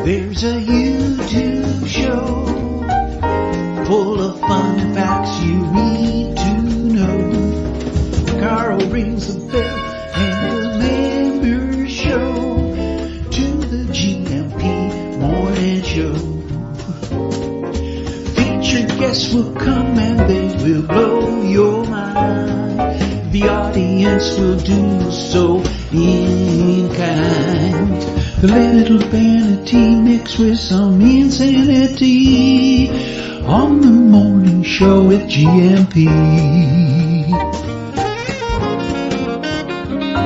There's a YouTube show full of fun facts you need to know. Carl rings the bell and the members show to the GMP morning show. Featured guests will come and they will blow your mind. The audience will do so in kind. The little vanity mixed with some insanity on the morning show with GMP.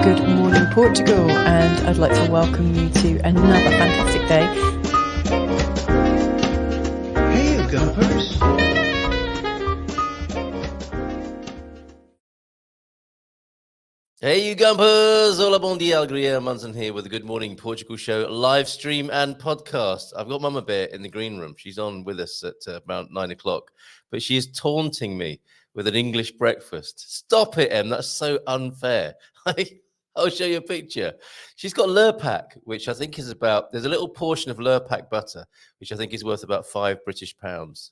Good morning, Portugal, and I'd like to welcome you to another fantastic day. Hey, you GuMPers. Hey, you GuMPers! Hola, bon dia, Alegria. Munson here with the Good Morning Portugal show live stream and podcast. I've got Mamabear in the green room. She's on with us at about 9 o'clock, but she is taunting me with an English breakfast. Stop it, Em. That's so unfair. I'll show you a picture. She's got Lurpak, which I think is about, there's a little portion of Lurpak butter, which I think is worth about £5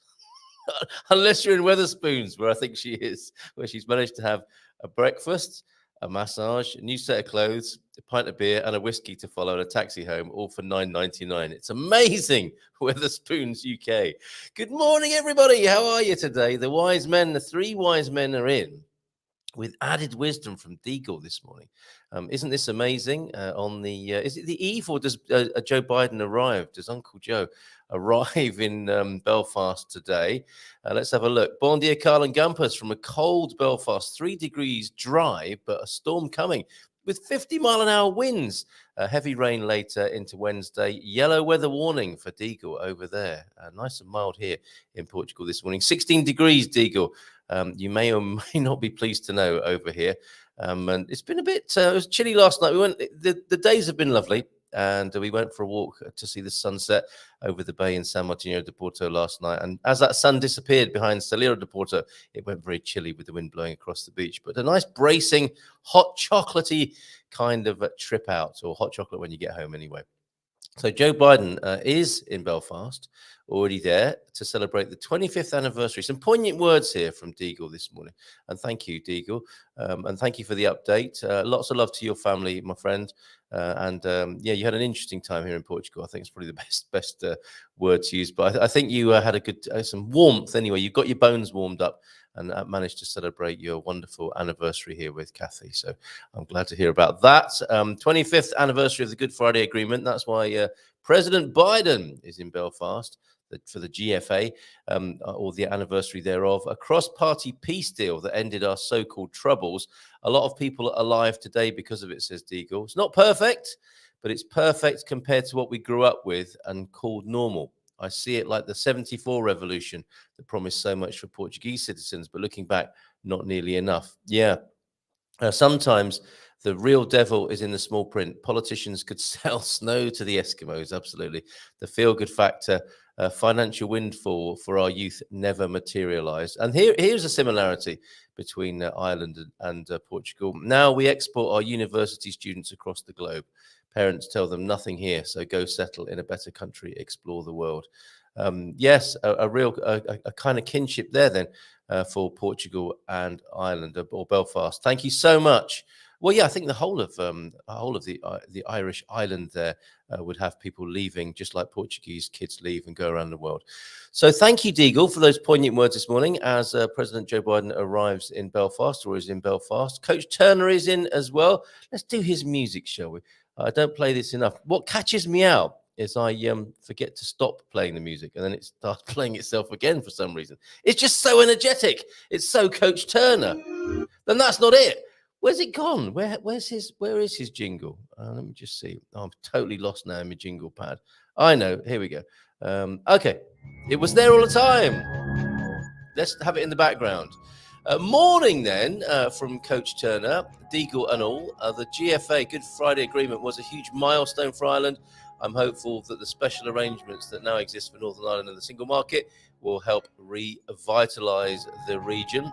Unless you're in Wetherspoons, where I think she is, where she's managed to have a breakfast, a massage, a new set of clothes, a pint of beer, and a whiskey to follow, and a taxi home, all for $9.99. It's amazing. Wetherspoons UK. Good morning, everybody. How are you today? The three wise men are in with added wisdom from Deagle this morning. Isn't this amazing? Is it the eve, or does Joe Biden arrive? Does Uncle Joe arrive in Belfast today? Let's have a look. Bon dia, Carl and GuMPers from a cold Belfast, 3 degrees dry, but a storm coming with 50-mile-an-hour winds. Heavy rain later into Wednesday. Yellow weather warning for Deagle over there. Nice and mild here in Portugal this morning. 16 degrees, Deagle. You may or may not be pleased to know over here. And it's been a bit, it was chilly last night. The days have been lovely, and we went for a walk to see the sunset over the bay in San Martino de Porto last night. And as that sun disappeared behind Salero de Porto, it went very chilly with the wind blowing across the beach. But a nice bracing, hot chocolatey kind of a trip out, or hot chocolate when you get home anyway. So Joe Biden is in Belfast, already there to celebrate the 25th anniversary. Some poignant words here from Deagle this morning. And thank you, Deagle. And thank you for the update. Lots of love to your family, my friend. Yeah, you had an interesting time here in Portugal. I think it's probably the best word to use. But I think you had a good, some warmth anyway. You got your bones warmed up and managed to celebrate your wonderful anniversary here with Kathy. So I'm glad to hear about that. 25th anniversary of the Good Friday Agreement. That's why President Biden is in Belfast for the GFA, or the anniversary thereof, a cross-party peace deal that ended our so-called troubles. A lot of people are alive today because of it, says Deagle. It's not perfect, but it's perfect compared to what we grew up with and called normal. I see it like the 74 revolution that promised so much for Portuguese citizens, but looking back, not nearly enough. Yeah. Sometimes the real devil is in the small print. Politicians could sell snow to the Eskimos, absolutely. The feel-good factor, financial windfall for our youth never materialized. And here's a similarity between Ireland and Portugal. Now we export our university students across the globe. Parents tell them nothing here, so go settle in a better country, explore the world. Yes, a real kind of kinship there then for Portugal and Ireland, or Belfast. Thank you so much. Well, yeah, I think the whole of the Irish island there would have people leaving, just like Portuguese kids leave and go around the world. So thank you, Deagle, for those poignant words this morning as President Joe Biden arrives in Belfast, or is in Belfast. Coach Turner is in as well. Let's do his music, shall we? I don't play this enough. What catches me out is I forget to stop playing the music, and then it starts playing itself again for some reason. It's just so energetic. It's so Coach Turner. Then that's not it. Where's it gone? Where is his jingle? Let me just see. Oh, I'm totally lost now in my jingle pad. I know. Here we go. Okay. It was there all the time. Let's have it in the background. Morning then from Coach Turner, Deagle and all. The GFA, Good Friday Agreement, was a huge milestone for Ireland. I'm hopeful that the special arrangements that now exist for Northern Ireland and the single market will help revitalise the region.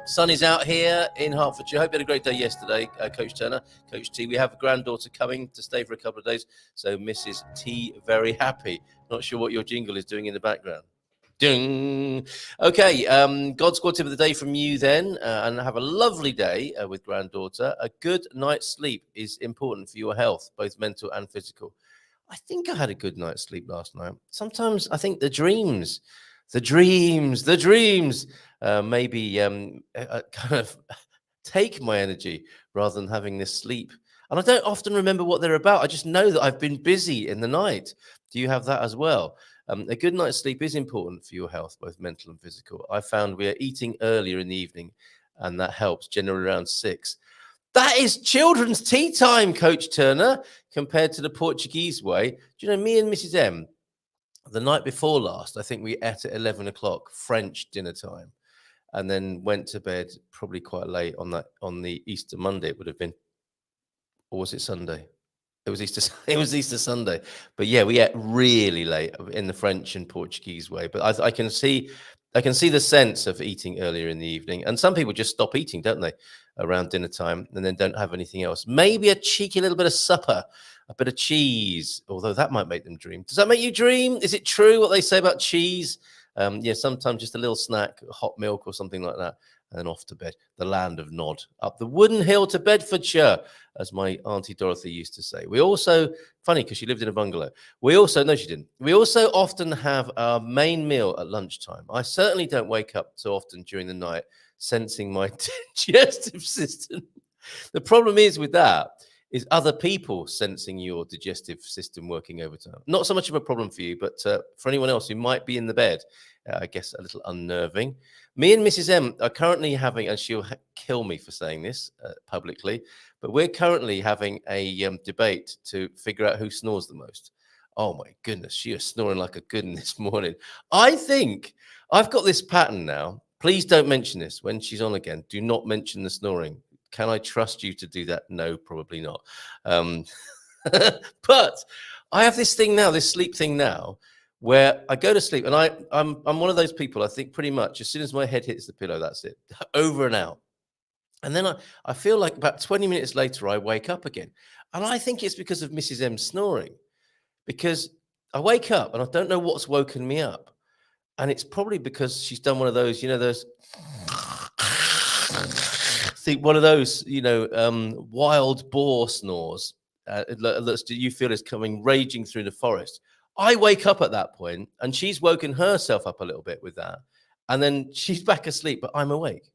Sun is out here in Hertfordshire. I hope you had a great day yesterday, Coach Turner, Coach T. We have a granddaughter coming to stay for a couple of days, so Mrs. T very happy. Not sure what your jingle is doing in the background. Ding. Okay, God Squad tip of the day from you then, and have a lovely day with granddaughter. A good night's sleep is important for your health, both mental and physical. I think I had a good night's sleep last night. Sometimes I think the dreams maybe kind of take my energy rather than having this sleep. And I don't often remember what they're about. I just know that I've been busy in the night. Do you have that as well? A good night's sleep is important for your health, both mental and physical. I found we are eating earlier in the evening, and that helps, generally around 6. That is children's tea time, Coach Turner, compared to the Portuguese way. Do you know, me and Mrs. M, the night before last, I think we ate at 11 o'clock, French dinner time, and then went to bed probably quite late on the Easter Monday, it would have been. Or was it Sunday? It was Easter. It was Easter Sunday. But yeah, we ate really late in the French and Portuguese way. But I can see the sense of eating earlier in the evening. And some people just stop eating, don't they, around dinner time, and then don't have anything else. Maybe a cheeky little bit of supper, a bit of cheese, although that might make them dream. Does that make you dream? Is it true what they say about cheese? Yeah, sometimes just a little snack, hot milk or something like that, and then off to bed. The land of Nod, up the wooden hill to Bedfordshire, as my Auntie Dorothy used to say. We also, funny because she lived in a bungalow. No, she didn't. We also often have our main meal at lunchtime. I certainly don't wake up so often during the night sensing my digestive system. The problem is with that is other people sensing your digestive system working overtime. Not so much of a problem for you, but for anyone else who might be in the bed, I guess a little unnerving. Me and Mrs. M are currently having, and she'll kill me for saying this publicly, but we're currently having a debate to figure out who snores the most. Oh my goodness, she is snoring like a good one this morning. I think I've got this pattern now. Please don't mention this when she's on again. Do not mention the snoring. Can I trust you to do that? No, probably not. But I have this thing now, this sleep thing now, where I go to sleep, and I'm one of those people, I think pretty much as soon as my head hits the pillow, that's it, over and out. And then I feel like about 20 minutes later, I wake up again. And I think it's because of Mrs. M snoring, because I wake up and I don't know what's woken me up. And it's probably because she's done one of those, those, one of those, wild boar snores that you feel is coming raging through the forest. I wake up at that point, and she's woken herself up a little bit with that. And then she's back asleep, but I'm awake.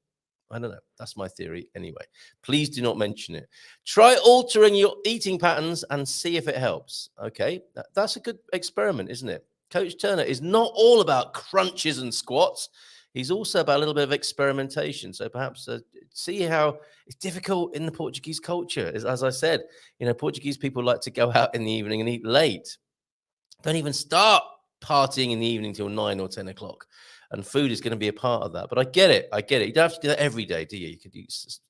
I don't know. That's my theory anyway. Please do not mention it. Try altering your eating patterns and see if it helps. Okay, that's a good experiment, isn't it? Coach Turner is not all about crunches and squats. He's also about a little bit of experimentation. So perhaps see how it's difficult in the Portuguese culture. As I said, Portuguese people like to go out in the evening and eat late. Don't even start partying in the evening till 9 or 10 o'clock. And food is going to be a part of that. But I get it. You don't have to do that every day, do you? You could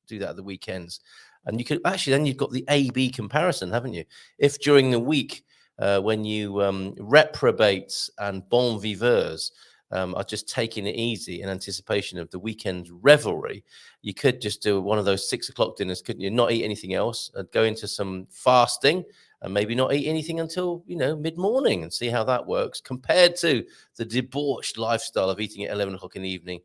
do that at the weekends. And you could actually, then you've got the A-B comparison, haven't you? If during the week, when you reprobates and bon viveurs are just taking it easy in anticipation of the weekend revelry, you could just do one of those 6 o'clock dinners, couldn't you? Not eat anything else, go into some fasting, and maybe not eat anything until, mid-morning, and see how that works, compared to the debauched lifestyle of eating at 11 o'clock in the evening,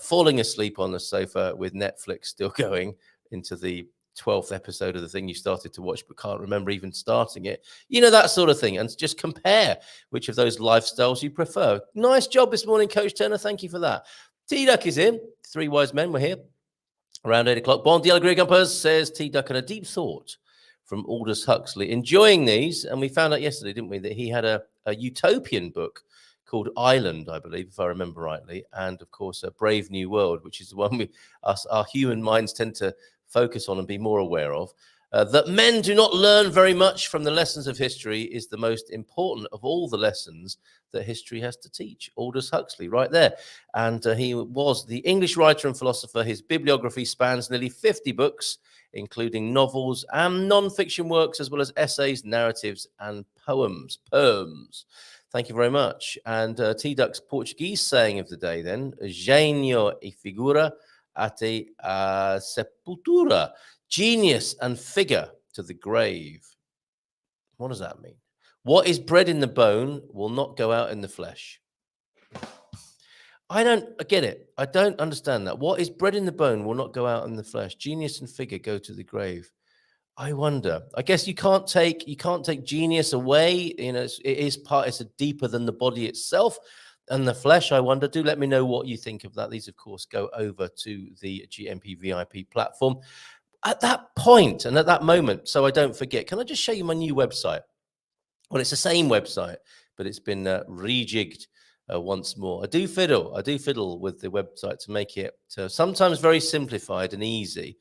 falling asleep on the sofa with Netflix still going into the 12th episode of the thing you started to watch but can't remember even starting it. That sort of thing. And just compare which of those lifestyles you prefer. Nice job this morning, Coach Turner. Thank you for that. T-Duck is in. Three wise men were here around 8 o'clock. Bon dia, GuMPers, says T-Duck, and a deep thought from Aldous Huxley. Enjoying these. And we found out yesterday, didn't we, that he had a utopian book called Island, I believe, if I remember rightly. And, of course, A Brave New World, which is the one our human minds tend to focus on and be more aware of. That men do not learn very much from the lessons of history is the most important of all the lessons that history has to teach. Aldous Huxley, right there. And he was the English writer and philosopher. His bibliography spans nearly 50 books, including novels and non-fiction works, as well as essays, narratives, and poems. Thank you very much. And T-Duck's Portuguese saying of the day then, gênio e figura, ate sepultura. Genius and figure to the grave. What does that mean? What is bred in the bone will not go out in the flesh. I get it. I don't understand that. What is bred in the bone will not go out in the flesh. Genius and figure go to the grave. I wonder. I guess you can't take genius away. You know, it's deeper than the body itself and the flesh. I wonder. Do let me know what you think of that. These, of course, go over to the GMP VIP platform. At that point and at that moment, so I don't forget, can I just show you my new website? Well, it's the same website, but it's been rejigged once more. I do fiddle with the website to make it sometimes very simplified and easy.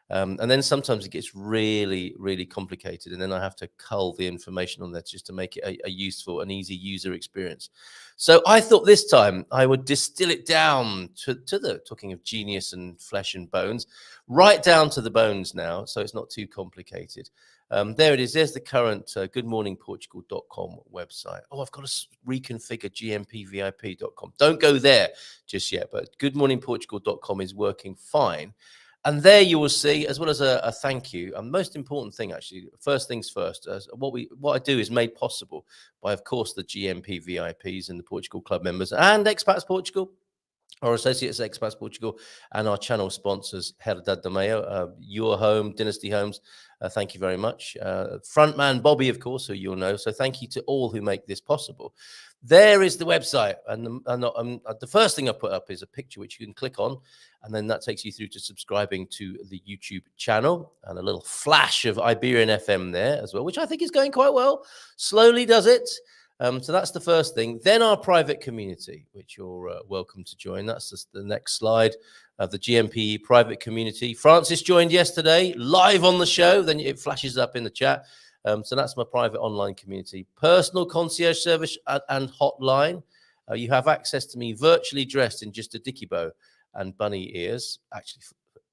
And then sometimes it gets really, really complicated. And then I have to cull the information on there just to make it a useful and easy user experience. So I thought this time I would distill it down to the, talking of genius and flesh and bones, right down to the bones now. So it's not too complicated. There it is. There's the current goodmorningportugal.com website. Oh, I've got to reconfigure gmpvip.com. Don't go there just yet, but goodmorningportugal.com is working fine. And there you will see, as well as a thank you, and most important thing, actually, first things first, what I do is made possible by, of course, the GMP VIPs and the Portugal Club members and Expats Portugal, our associates at Expats Portugal, and our channel sponsors, Herdad de Mayo, Your Home, Dynasty Homes. Thank you very much. Frontman Bobby, of course, who you'll know. So thank you to all who make this possible. There is the website. And the first thing I put up is a picture which you can click on. And then that takes you through to subscribing to the YouTube channel and a little flash of Iberian FM there as well, which I think is going quite well. Slowly does it. So that's the first thing. Then our private community, which you're welcome to join. That's just the next slide of the GMP private community. Francis joined yesterday, live on the show. Then it flashes up in the chat. So that's my private online community. Personal concierge service and hotline. You have access to me virtually dressed in just a dicky bow and bunny ears. Actually,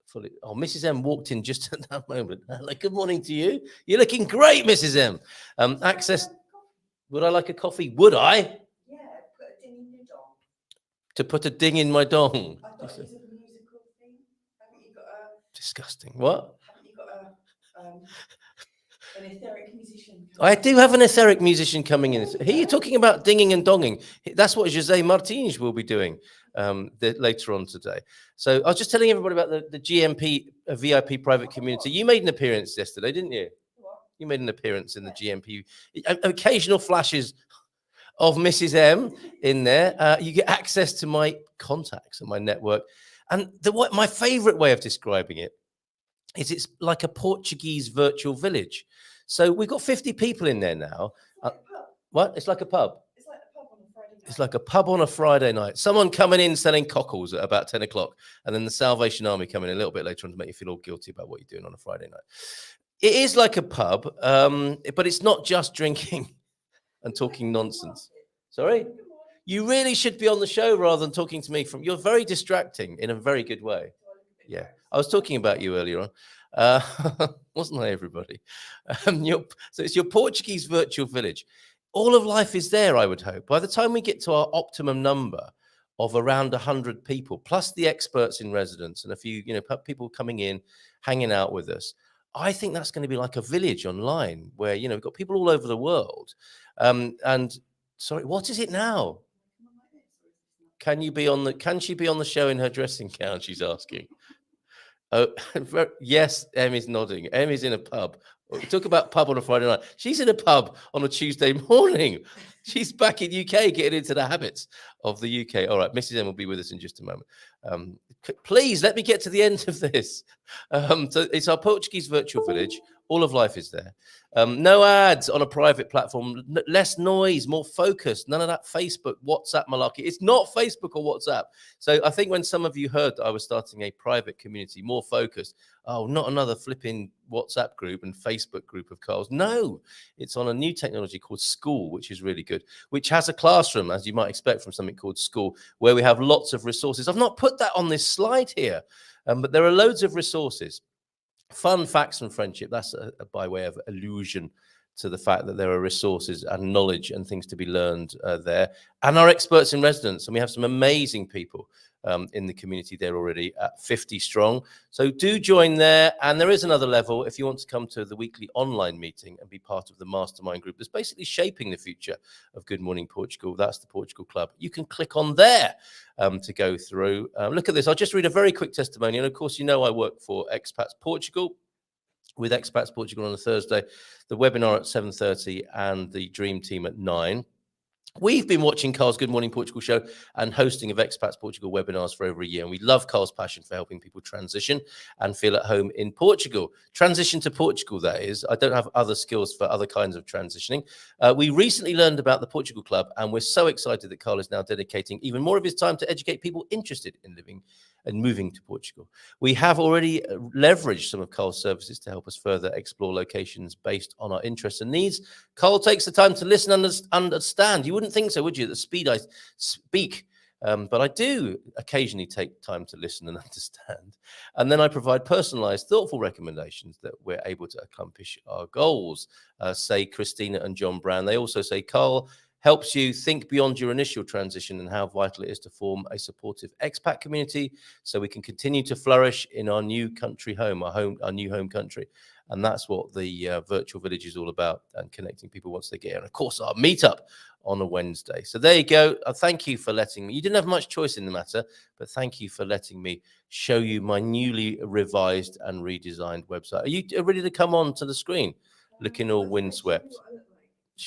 fully. Oh, Mrs. M walked in just at that moment. Like, good morning to you. You're looking great, Mrs. M. Access. Would I like a coffee? Would I? Yeah, put a ding in your dong. To put a ding in my dong. I thought it was a musical thing. Haven't you got a... Disgusting. What? Haven't you got an etheric musician? I do have an etheric musician coming in. Here you're talking about dinging and donging. That's what José Martins will be doing later on today. So I was just telling everybody about the GMP VIP private community. You made an appearance yesterday, didn't you? You made an appearance in the GMP. Occasional flashes of Mrs. M in there. You get access to my contacts and my network. And my favorite way of describing it is it's like a Portuguese virtual village. So we've got 50 people in there now. What? It's like a pub. It's like a pub on a Friday night. It's like a pub on a Friday night. Someone coming in selling cockles at about 10 o'clock. And then the Salvation Army coming in a little bit later on to make you feel all guilty about what you're doing on a Friday night. It is like a pub, but it's not just drinking and talking nonsense. Sorry? You really should be on the show rather than talking to me you're very distracting in a very good way. Yeah. I was talking about you earlier on. Wasn't I, everybody? So it's your Portuguese virtual village. All of life is there, I would hope. By the time we get to our optimum number of around 100 people, plus the experts in residence and a few, people coming in, hanging out with us, I think that's going to be like a village online where, we've got people all over the world. And sorry, what is it now? Can she be on the show in her dressing gown? She's asking. Oh, yes, Em is nodding. Em is in a pub. Talk about pub on a Friday night. She's in a pub on a Tuesday morning. She's back in UK, getting into the habits of the UK. All right, Mrs. M will be with us in just a moment. Please let me get to the end of this. So it's our Portuguese virtual village. All of life is there. No ads on a private platform, less noise, more focused, none of that Facebook, WhatsApp malarkey. It's not Facebook or WhatsApp. So I think when some of you heard that I was starting a private community, more focused, oh, not another flipping WhatsApp group and Facebook group of Carls. No, it's on a new technology called School, which is really good, which has a classroom, as you might expect from something called School, where we have lots of resources. I've not put that on this slide here, but there are loads of resources. Fun, facts, and friendship. That's by way of allusion to the fact that there are resources and knowledge and things to be learned there. And our experts in residence. And we have some amazing people in the community there already at 50 strong. So do join there. And there is another level if you want to come to the weekly online meeting and be part of the mastermind group that's basically shaping the future of Good Morning Portugal. That's the Portugal Club. You can click on there to go through. Look at this. I'll just read a very quick testimonial. Of course, you know I work for Expats Portugal. With Expats Portugal on a Thursday, the webinar at 7:30 and the Dream Team at 9. We've been watching Carl's Good Morning Portugal show and hosting of Expats Portugal webinars for over a year. And we love Carl's passion for helping people transition and feel at home in Portugal. Transition to Portugal, that is. I don't have other skills for other kinds of transitioning. We recently learned about the Portugal Club, and we're so excited that Carl is now dedicating even more of his time to educate people interested in living and moving to Portugal. We have already leveraged some of Carl's services to help us further explore locations based on our interests and needs. Carl takes the time to listen and understand. You wouldn't think so, would you, at the speed I speak? But I do occasionally take time to listen and understand. And then I provide personalized, thoughtful recommendations that we're able to accomplish our goals. Say Christina and John Brown. They also say, Carl helps you think beyond your initial transition and how vital it is to form a supportive expat community so we can continue to flourish in our new country home, our new home country. And that's what the virtual village is all about, and connecting people once they get here. And of course, our meetup on a Wednesday. So there you go. Thank you for letting me. You didn't have much choice in the matter, but thank you for letting me show you my newly revised and redesigned website. Are you ready to come on to the screen, looking all windswept?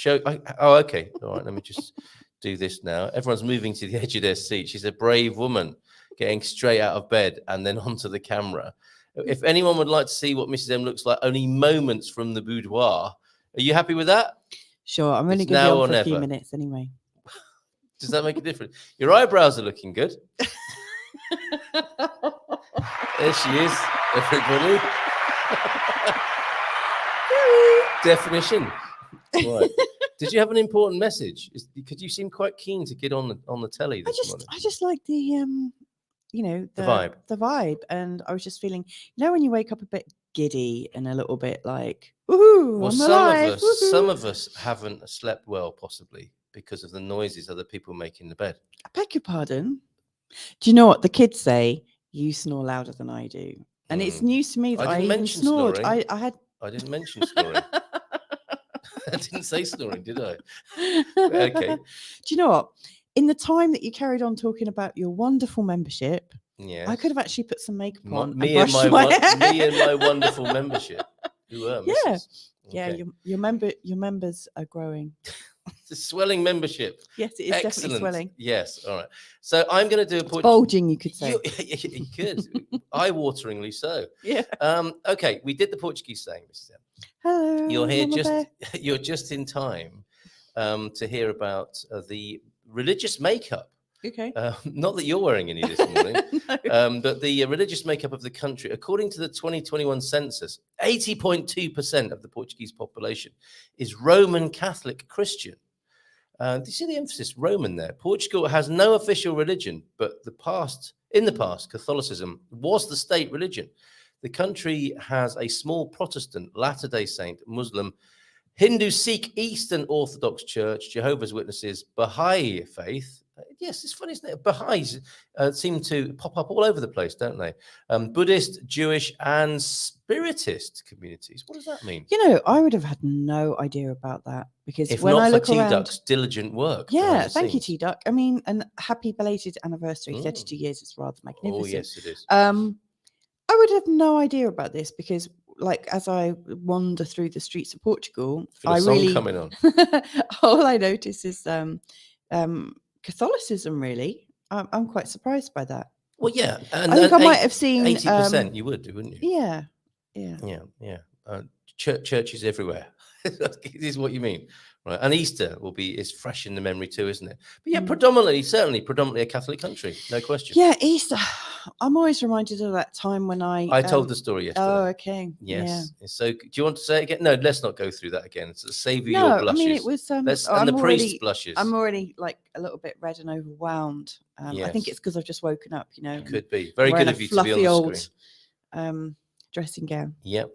Okay. All right. Let me just do this now. Everyone's moving to the edge of their seat. She's a brave woman, getting straight out of bed and then onto the camera. If anyone would like to see what Mrs. M looks like only moments from the boudoir, are you happy with that? Sure. I'm only going to be on for a few minutes anyway. Does that make a difference? Your eyebrows are looking good. There she is, everybody. Definition. Right. Did you have an important message? Because you seem quite keen to get on the telly this morning. I just like the the vibe, and I was just feeling, when you wake up a bit giddy and a little bit like, woohoo, well, I'm alive. Some of us haven't slept well, possibly because of the noises other people make in the bed. I beg your pardon. Do you know what the kids say? You snore louder than I do, and it's news to me that I even snored. I didn't mention snoring. I didn't say snoring, did I? Okay. Do you know what? In the time that you carried on talking about your wonderful membership, yes, I could have actually put some makeup on. Me and my wonderful membership. Who are Mrs. Yeah, Okay. your members are growing. It's a swelling membership. Yes, it is. Excellent. Definitely swelling. Yes, all right. So I'm going to do a Portuguese. Bulging, you could say. You could. Eye-wateringly so. Yeah. Okay, we did the Portuguese saying, Mrs. M. Hello. You're here Mamabear. you're just in time to hear about the religious makeup. Okay. Not that you're wearing any this morning, No. but the religious makeup of the country. According to the 2021 census, 80.2% of the Portuguese population is Roman Catholic Christian. Do you see the emphasis, Roman, there? Portugal has no official religion, but in the past, Catholicism was the state religion. The country has a small Protestant, Latter-day Saint, Muslim, Hindu, Sikh, Eastern Orthodox Church, Jehovah's Witnesses, Baha'i faith. Yes, it's funny, isn't it? Baha'is seem to pop up all over the place, don't they? Buddhist, Jewish, and Spiritist communities. What does that mean? I would have had no idea about that, because If when not I for look around, T-Duck's diligent work. yeah, thank you, T-Duck. I mean, and happy belated anniversary, 32 years. It's rather magnificent. Oh, yes, it is. I would have no idea about this, because as I wander through the streets of Portugal, Coming on. all I notice is Catholicism, really. I'm quite surprised by that. Well, yeah. And I think I might have seen 80%, you would do, wouldn't you? Yeah. Yeah. Churches everywhere. This is what you mean. Right. And Easter is fresh in the memory too, isn't it? But yeah, predominantly a Catholic country, no question. Yeah, Easter. I'm always reminded of that time when I told the story yesterday. Oh, okay. Yes. Yeah. So do you want to say it again? No, let's not go through that again. So save you no, your blushes. I mean, it was and the priest blushes. I'm already a little bit red and overwhelmed. Yes. I think it's because I've just woken up, Could be. Very good of you to be on the screen. Dressing gown. Yep.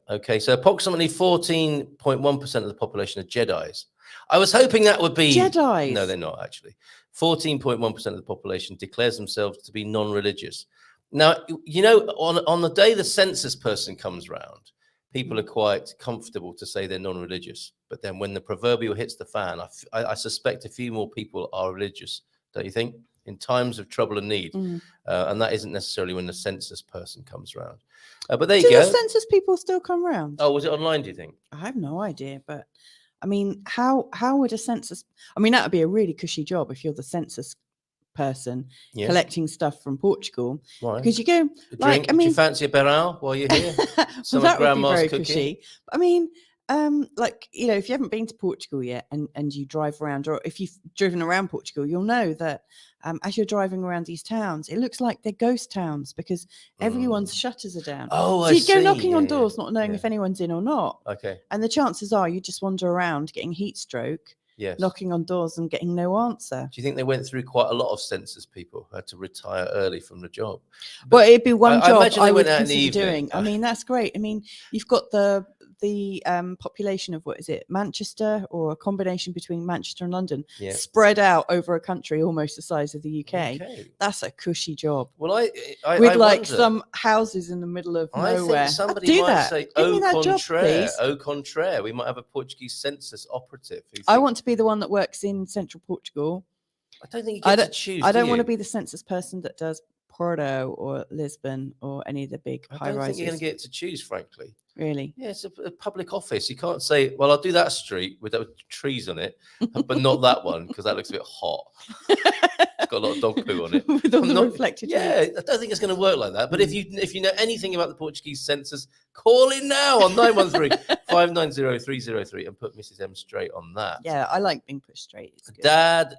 Okay, so approximately 14.1% of the population are Jedis. I was hoping that would be Jedis. No, they're not actually. 14.1% of the population declares themselves to be non-religious. Now, you know, on the day the census person comes round, people are quite comfortable to say they're non-religious. But then when the proverbial hits the fan, I suspect a few more people are religious, don't you think? In times of trouble and need. And that isn't necessarily when the census person comes round. But there you go. Do the census people still come round? Oh, was it online, do you think? I have no idea, but I mean, how would a census? I mean, that would be a really cushy job if you're the census person collecting stuff from Portugal. Why? Because you go, do you fancy a barrel while you're here? Well, that would be very cooking? cushy. I mean, like, you know, if you haven't been to Portugal yet and you drive around, or if you've driven around Portugal, you'll know that as you're driving around these towns, it looks like they're ghost towns because everyone's shutters are down. Oh, so you go knocking on doors, not knowing Yeah. if anyone's in or not. Okay. And the chances are you just wander around getting heat stroke, Yes. knocking on doors and getting no answer. Do you think they went through quite a lot of census people who had to retire early from the job? Well, it'd be one I job imagine they I would went out in the consider evening. doing. I mean, that's great. I mean, you've got the population of, what is it, Manchester, or a combination between Manchester and London, spread out over a country almost the size of the UK. That's a cushy job. Well, I with I like wonder. some houses in the middle of I nowhere. think somebody do might that. say, Give me "Au that job, contraire, please. au contraire." We might have a Portuguese census operative. I want to be the one that works in central Portugal. I don't think you get to choose. I don't want to be the census person that does Porto or Lisbon or any of the big high I don't rises. think you're going to get to choose, frankly. Really? Yeah, it's a public office. You can't say, "Well, I'll do that street with trees on it, but not that one because that looks a bit hot." It's got a lot of dog poo on it. With all the reflected Yeah, leaves. I don't think it's going to work like that. But if you know anything about the Portuguese census, call in now on 913-590-303 and put Mrs. M straight on that. Yeah, I like being put straight. It's good. Dad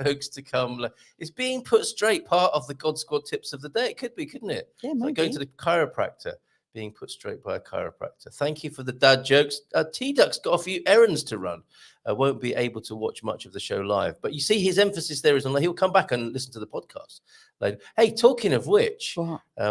jokes to come. Is being put straight part of the God Squad tips of the day? It could be, couldn't it? Yeah, It's like maybe. going to the chiropractor, being put straight by a chiropractor. Thank you for the dad jokes. T-Duck's got a few errands to run. Won't be able to watch much of the show live. But you see, his emphasis there is on he'll come back and listen to the podcast. Like, hey, talking of which,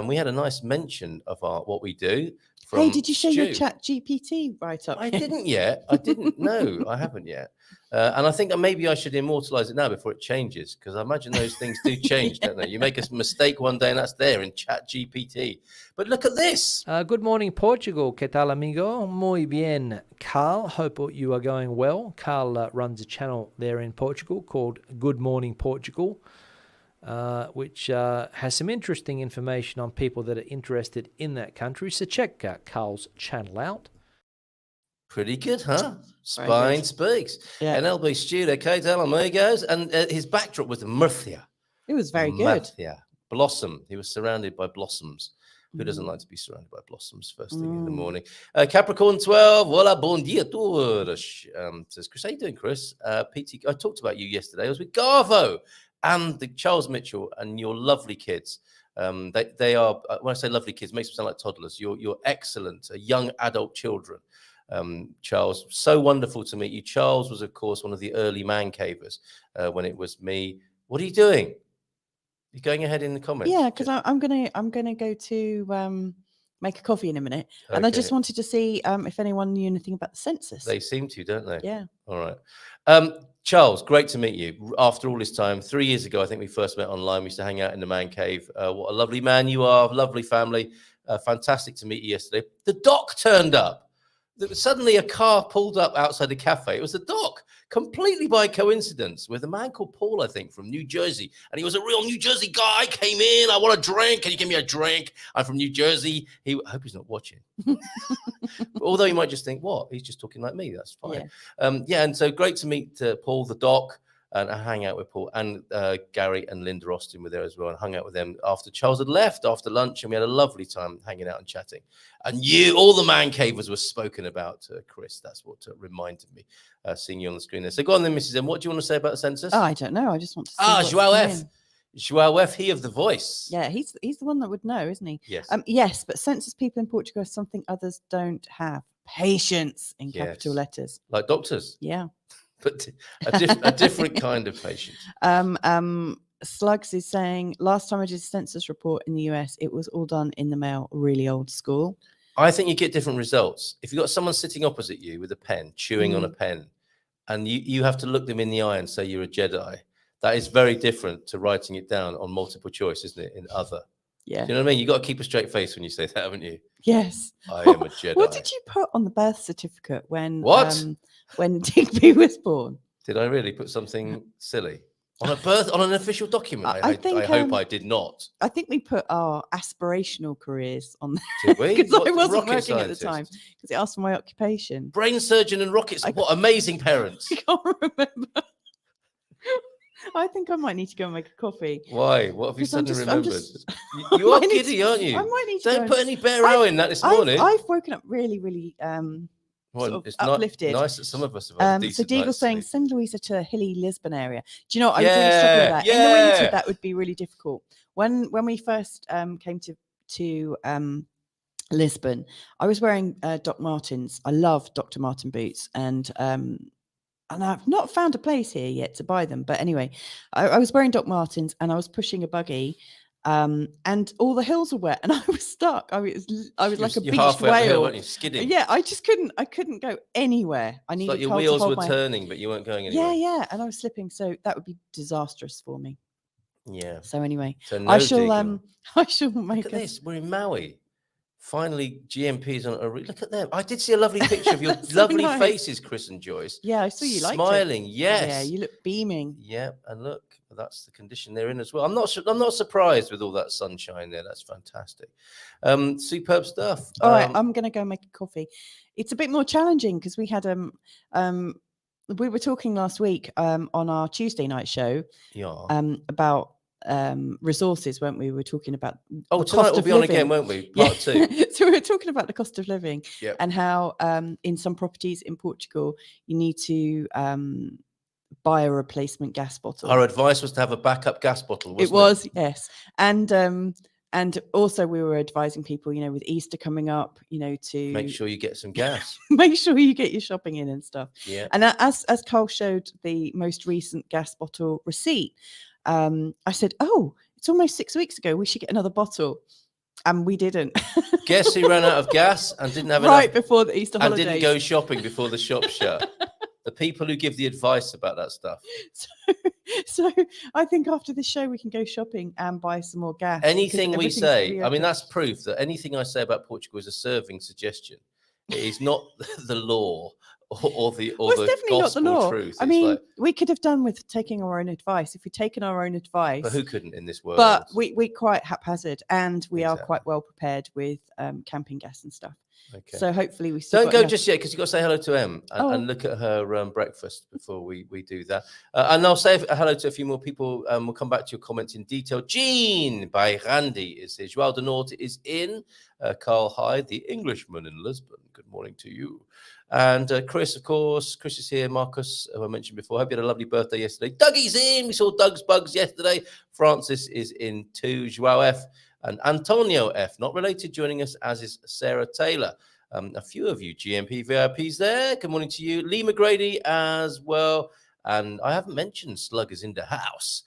we had a nice mention of what we do. Hey, did you say your Chat GPT write-up? I didn't yet. I didn't. No, I haven't yet. And I think that maybe I should immortalize it now before it changes, because I imagine those things do change, don't they? You make a mistake one day and that's there in Chat GPT. But look at this. Good morning, Portugal. ¿Qué tal, amigo? Muy bien, Carl. Hope you are going well. Carl runs a channel there in Portugal called Good Morning Portugal, which has some interesting information on people that are interested in that country. So check Carl's channel out. Pretty good, huh? Spine speaks. Yeah. NLB studio, ¿qué tal, amigos? And his backdrop was Murcia. It was very good. Yeah. Blossom. He was surrounded by blossoms. Who doesn't like to be surrounded by blossoms first thing in the morning? Capricorn 12. Voila, bon dia todos. Says Chris, how you doing, Chris? PT, I talked about you yesterday. I was with Garvo and the Charles Mitchell and your lovely kids. They are, when I say lovely kids, it makes them sound like toddlers. You're excellent, young adult children. Charles, so wonderful to meet you. Charles was, of course, one of the early man cavers when it was me. What are you doing? You're going ahead in the comments. Yeah, because I'm gonna go to make a coffee in a minute, and I just wanted to see if anyone knew anything about the census. They seem to, don't they? Yeah. All right. Charles, great to meet you. After all this time, 3 years ago, I think we first met online. We used to hang out in the man cave. What a lovely man you are. Lovely family. Fantastic to meet you yesterday. The doc turned up. Suddenly a car pulled up outside the cafe. It was the doc, completely by coincidence, with a man called Paul, I think, from New Jersey. And he was a real New Jersey guy. Came in, I want a drink. Can you give me a drink? I'm from New Jersey. I hope he's not watching. Although you might just think, what? He's just talking like me. That's fine. Yeah, and so great to meet Paul, the doc, and I hang out with Paul. And Gary and Linda Austin were there as well, and hung out with them after Charles had left, after lunch, and we had a lovely time hanging out and chatting. And all the man cavers were spoken about, Chris. That's what reminded me, seeing you on the screen there. So go on then, Mrs. M. What do you want to say about the census? Oh, I don't know. I just want to see. Joao F. Joao F. He of the voice. Yeah, he's the one that would know, isn't he? Yes. Yes, but census people in Portugal have something others don't have: patience in capital letters. Like doctors. Yeah. But a different kind of patient. Slugs is saying, last time I did a census report in the US, it was all done in the mail, really old school. I think you get different results. If you've got someone sitting opposite you with a pen, chewing on a pen, and you have to look them in the eye and say you're a Jedi, That is very different to writing it down on multiple choice, isn't it? In other. Yeah. Do you know what I mean? You got to keep a straight face when you say that, haven't you? Yes. I am a Jedi. What did you put on the birth certificate when What? when Digby was born? Did I really put something silly on an official document? I think, I hope I did not. I think we put our aspirational careers on Did we? because I What, wasn't rocket working at the time scientist? because it asked for my occupation. Brain surgeon and rockets. What amazing parents. I can't remember. I think I might need to go and make a coffee. Why? What have you Because I'm suddenly I'm remembered? just- You I are might need giddy, to- aren't you? I might need to go Don't and- put any bear row in that this morning. I've woken up really, really Well, sort of it's not uplifted. nice that some of us have had a So decent Deagle's night's saying sleep. send Louisa to hilly Lisbon area. Do you know what? I was really struggling with that. In the Yeah. winter, that would be really difficult. When we first came to Lisbon, I was wearing Doc Martens. I love Dr. Martin boots, and I've not found a place here yet to buy them. But anyway, I was wearing Doc Martens and I was pushing a buggy. And all the hills were wet, and I was stuck. I was like a You're beached halfway up the hill, whale. weren't you? Skidding. Yeah, I couldn't go anywhere. I It's needed like your Carl to wheels hold were my turning, but you weren't going anywhere. yeah, and I was slipping, so that would be disastrous for me. Yeah. So anyway, So I no shall Deagle. I shall Look make at a this. We're in Maui. Finally, GMP's on a look at them. I did see a lovely picture of your So lovely nice. faces, Chris and Joyce. yeah. I saw you liked it. Smiling. Yes. Yeah, you look beaming. Yeah, and look, that's the condition they're in as well. I'm not surprised with all that sunshine there. That's fantastic. Superb stuff. All right, I'm gonna go make a coffee. It's a bit more challenging because we had we were talking last week on our Tuesday night show yeah. about resources, weren't we? We were talking about Oh, the tonight cost we'll of be on living. again, won't we? Yeah. Part 2. So we were talking about the cost of living Yep. and how in some properties in Portugal you need to buy a replacement gas bottle. Our advice was to have a backup gas bottle, wasn't it? It was, yes. And also we were advising people, you know, with Easter coming up, you know, to Make sure you get some gas. make sure you get your shopping in and stuff. Yeah. And as Carl showed the most recent gas bottle receipt, I said, oh, it's almost 6 weeks ago. We should get another bottle. And we didn't. Guess who ran out of gas and didn't have right enough before the Easter and holidays. didn't go shopping before the shop shut? The people who give the advice about that stuff. So I think after the show we can go shopping and buy some more gas. because Anything we everything's say, I mean, reopened. that's proof that anything I say about Portugal is a serving suggestion. It is not the law or the Well, it's definitely not the gospel law. truth. I It's mean, like, we could have done with taking our own advice if we'd taken our own advice. but who couldn't in this world? But we're quite haphazard, and we are Exactly. quite well prepared with camping gas and stuff. Okay. So hopefully we still Don't got go enough- just yet because you've got to say hello to Em and look at her breakfast before we do that. And I'll say hello to a few more people. We'll come back to your comments in detail. Jean by Randy is here. Joao de Norte is in. Carl Hyde, the Englishman in Lisbon. Good morning to you. And Chris, of course. Chris is here. Marcus, who I mentioned before. Hope you had a lovely birthday yesterday. Dougie's in. We saw Doug's Bugs yesterday. Francis is in too. Joao F. And Antonio F. Not related, joining us, as is Sarah Taylor. A few of you GMP VIPs there. Good morning to you. Lee McGrady as well. And I haven't mentioned Sluggers in the house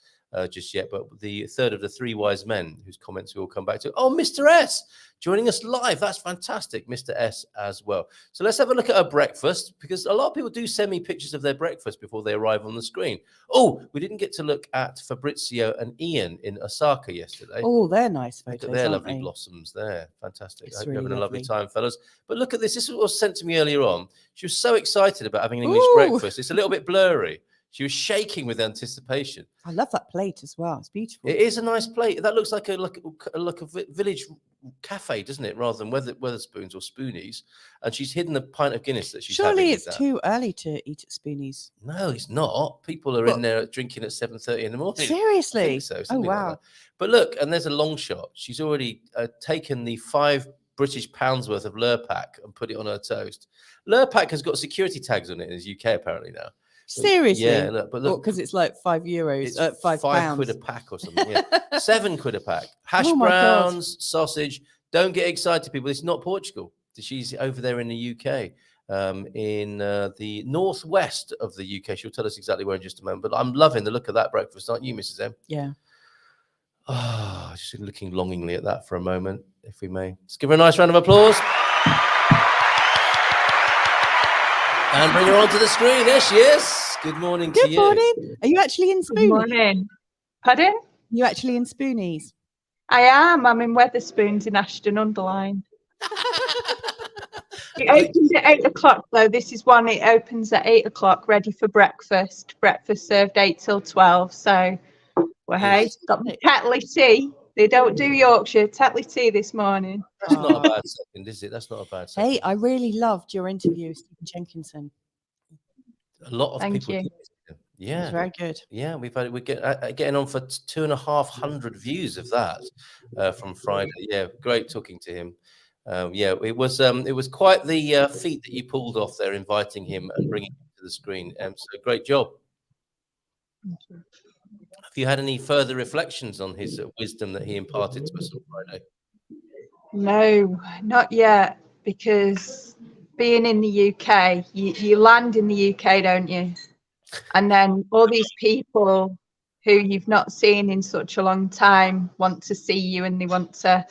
just yet, but the third of the three wise men whose comments we will come back to. Oh, Mr. S joining us live. That's fantastic. Mr. S as well. So let's have a look at our breakfast, because a lot of people do send me pictures of their breakfast before they arrive on the screen. Oh, we didn't get to look at Fabrizio and Ian in Osaka yesterday. Oh, they're nice photos. Look at their aren't lovely they? blossoms there. Fantastic. It's I hope you're really having a lovely lovely. time, fellas. But look at this. This was sent to me earlier on. She was so excited about having an English Ooh. breakfast. It's a little bit blurry. She was shaking with anticipation. I love that plate as well. It's beautiful. It is a nice plate. That looks like a village cafe, doesn't it? Rather than Weatherspoons or Spoonies. And she's hidden a pint of Guinness that she's having Surely with it's that. too early to eat at Spoonies. No, it's not. People are Well- in there drinking at 7:30 in the morning. I Seriously? think so. Oh, Something like wow. that. But look, and there's a long shot. She's already taken the £5 British worth of Lurpak and put it on her toast. Lurpak has got security tags on it in the UK apparently now. Seriously? Yeah, look, but look, Because it's like €5, it's £5. £5 a pack or something. Yeah, £7 a pack. Hash Oh my God. browns, sausage. Don't get excited, people. It's not Portugal. She's over there in the UK, in the northwest of the UK. She'll tell us exactly where in just a moment. But I'm loving the look of that breakfast, aren't you, Mrs. M? Yeah. Oh, just looking longingly at that for a moment, if we may. Let's give her a nice round of applause. And bring her onto the screen. There she is. Good morning to Good you. morning. Are you actually in Good Spoonies? morning. Pardon? You actually in Spoonies? I am. I'm in Weatherspoons in Ashton-under-Lyne. It Right. opens at 8 o'clock, though. This is one. It opens at 8 o'clock, ready for breakfast. Breakfast served 8 till 12. So, well, hey, got my Tetley tea. They don't do Yorkshire. Tetley tea this morning. That's not a bad second, is it? That's not a bad second. Hey, I really loved your interview with Stephen Jenkinson. A lot of Thank people you. do. It Yeah. was very good. Yeah, we're getting on for 2,500 views of that from Friday. Yeah, great talking to him. Yeah, it was quite the feat that you pulled off there, inviting him and bringing him to the screen. So great job. Have you had any further reflections on his wisdom that he imparted to us on Friday? No, not yet, because being in the UK, you land in the UK, don't you? And then all these people who you've not seen in such a long time want to see you, and they want to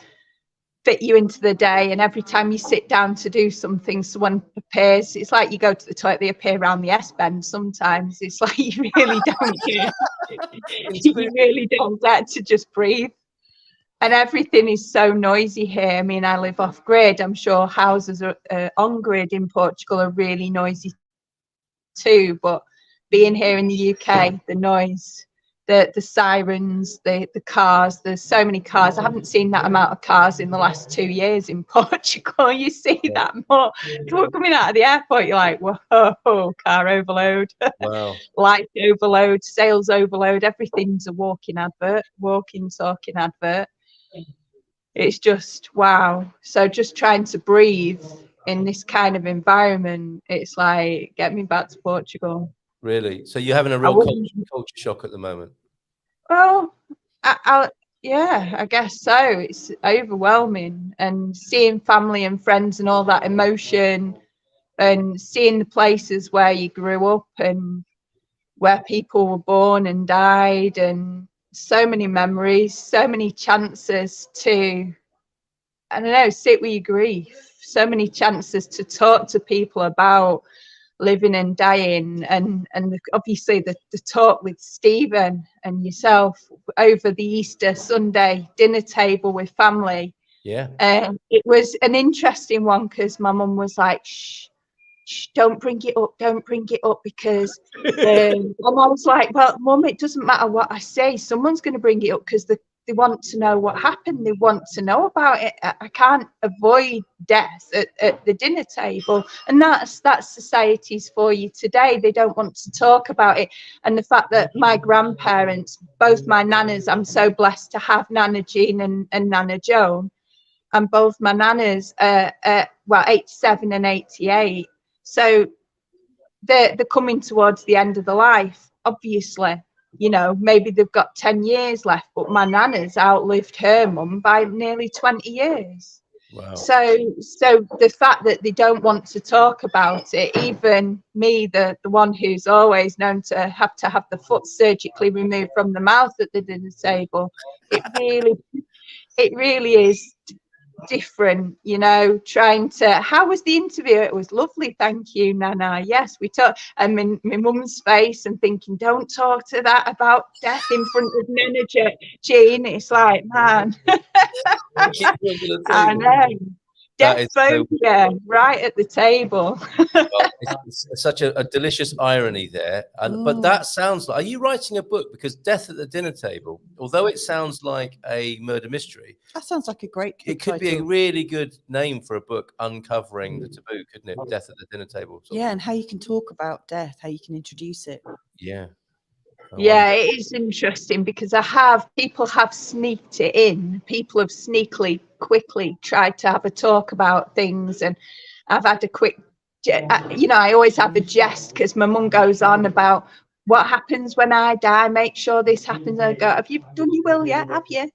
fit you into the day. And every time you sit down to do something, someone appears. It's like you go to the toilet, they appear around the S-bend sometimes. It's like you really don't you really don't get to just breathe. And everything is so noisy here. I mean, I live off grid. I'm sure houses are on grid in Portugal are really noisy too. But being here in the UK, the noise, the sirens, the cars, there's so many cars. I haven't seen that amount of cars in the last 2 years in Portugal. You see that more coming out of the airport. You're like, whoa, car overload, Wow. light overload, sales overload. Everything's a walking talking advert. It's just wow. So just trying to breathe in this kind of environment, it's like, get me back to Portugal. Really? So you're having a I real wouldn't- culture shock at the moment? Well, yeah, I guess so. It's overwhelming, and seeing family and friends and all that emotion, and seeing the places where you grew up and where people were born and died, and so many memories, so many chances to, I don't know, sit with your grief, so many chances to talk to people about living and dying, and obviously the talk with Stephen and yourself over the Easter Sunday dinner table with family. Yeah. It was an interesting one, because my mum was like, shh, don't bring it up, because and I was like, well, Mum, it doesn't matter what I say, someone's going to bring it up, because they want to know what happened, they want to know about it. I can't avoid death at the dinner table, and that's society's for you today. They don't want to talk about it. And the fact that my grandparents, both my nanas, I'm so blessed to have Nana Jean and Nana Joan, and both my nanas are 87 and 88. So they're coming towards the end of the life, obviously. You know, maybe they've got 10 years left, but my nana's outlived her mum by nearly 20 years. Wow. So the fact that they don't want to talk about it, even me, the one who's always known to have the foot surgically removed from the mouth at the dinner table, it really is different, you know. Trying to, how was the interview? It was lovely, thank you, Nana. Yes, we talked. And my mum's face, and thinking, don't talk to that about death in front of Nana Jean. It's like, man, I know. Death phobia right at the table. Well, it's such a delicious irony there. But that sounds like, are you writing a book? Because Death at the Dinner Table, although it sounds like a murder mystery, That sounds like a great it could be a really good name for a book, uncovering the taboo, couldn't it? Death at the Dinner Table. Yeah, and how you can talk about death, how you can introduce it. Yeah. Yeah, it is interesting, because people have sneaked it in. People have quickly tried to have a talk about things, and I've had a quick, you know, I always have a jest, because my mum goes on about what happens when I die. Make sure this happens. I go, have you done your will yet? Have you?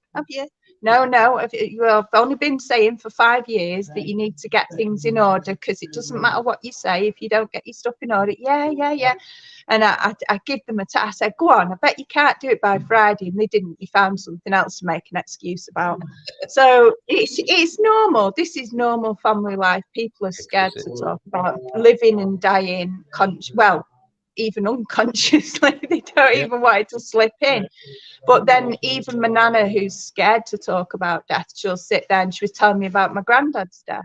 No. I've only been saying for 5 years that you need to get things in order, because it doesn't matter what you say if you don't get your stuff in order. Yeah. And I give them a task. I said, go on, I bet you can't do it by Friday. And they didn't. They found something else to make an excuse about. So it's normal. This is normal family life. People are scared to talk about living and dying. Well, even unconsciously. They don't even want it to slip in. But then even my nana, who's scared to talk about death, she'll sit there and she was telling me about my granddad's death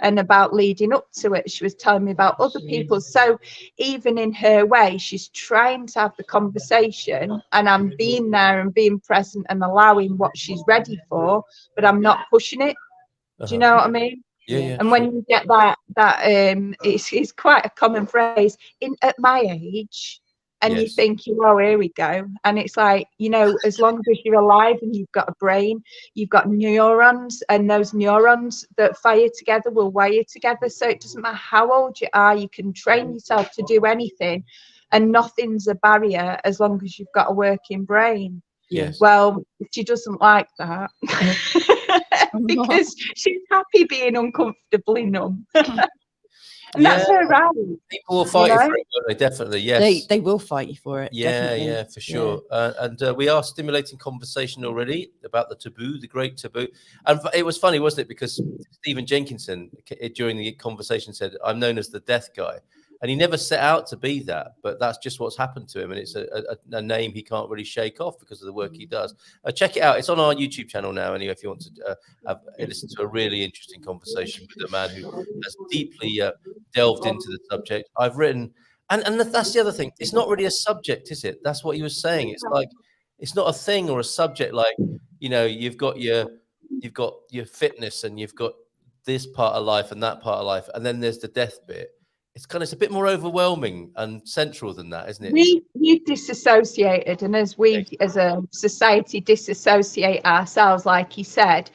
and about leading up to it. She was telling me about other people. So even in her way, she's trying to have the conversation, and I'm being there and being present and allowing what she's ready for, but I'm not pushing it. Do you know what I mean? Yeah. And when you get that it's quite a common phrase at my age, and you think, oh, here we go. And it's like, you know, as long as you're alive and you've got a brain, you've got neurons, and those neurons that fire together will wire together. So it doesn't matter how old you are, you can train yourself to do anything, and nothing's a barrier as long as you've got a working brain. Yes. Well, she doesn't like that. Because she's happy being uncomfortably numb. And that's her right. People will fight you for it, won't they? Definitely, yes. They will fight you for it. Yeah, definitely. yeah, for sure. And we are stimulating conversation already about the taboo, the great taboo. And it was funny, wasn't it? Because Stephen Jenkinson, during the conversation, said, I'm known as the death guy. And he never set out to be that, but that's just what's happened to him. And it's a name he can't really shake off because of the work he does. Check it out. It's on our YouTube channel now, anyway, if you want to listen to a really interesting conversation with a man who has deeply delved into the subject. I've written, and that's the other thing. It's not really a subject, is it? That's what he was saying. It's like, it's not a thing or a subject like, you know, you've got your fitness and you've got this part of life and that part of life. And then there's the death bit. It's a bit more overwhelming and central than that, isn't it? We've disassociated, and as we as a society disassociate ourselves, like he said,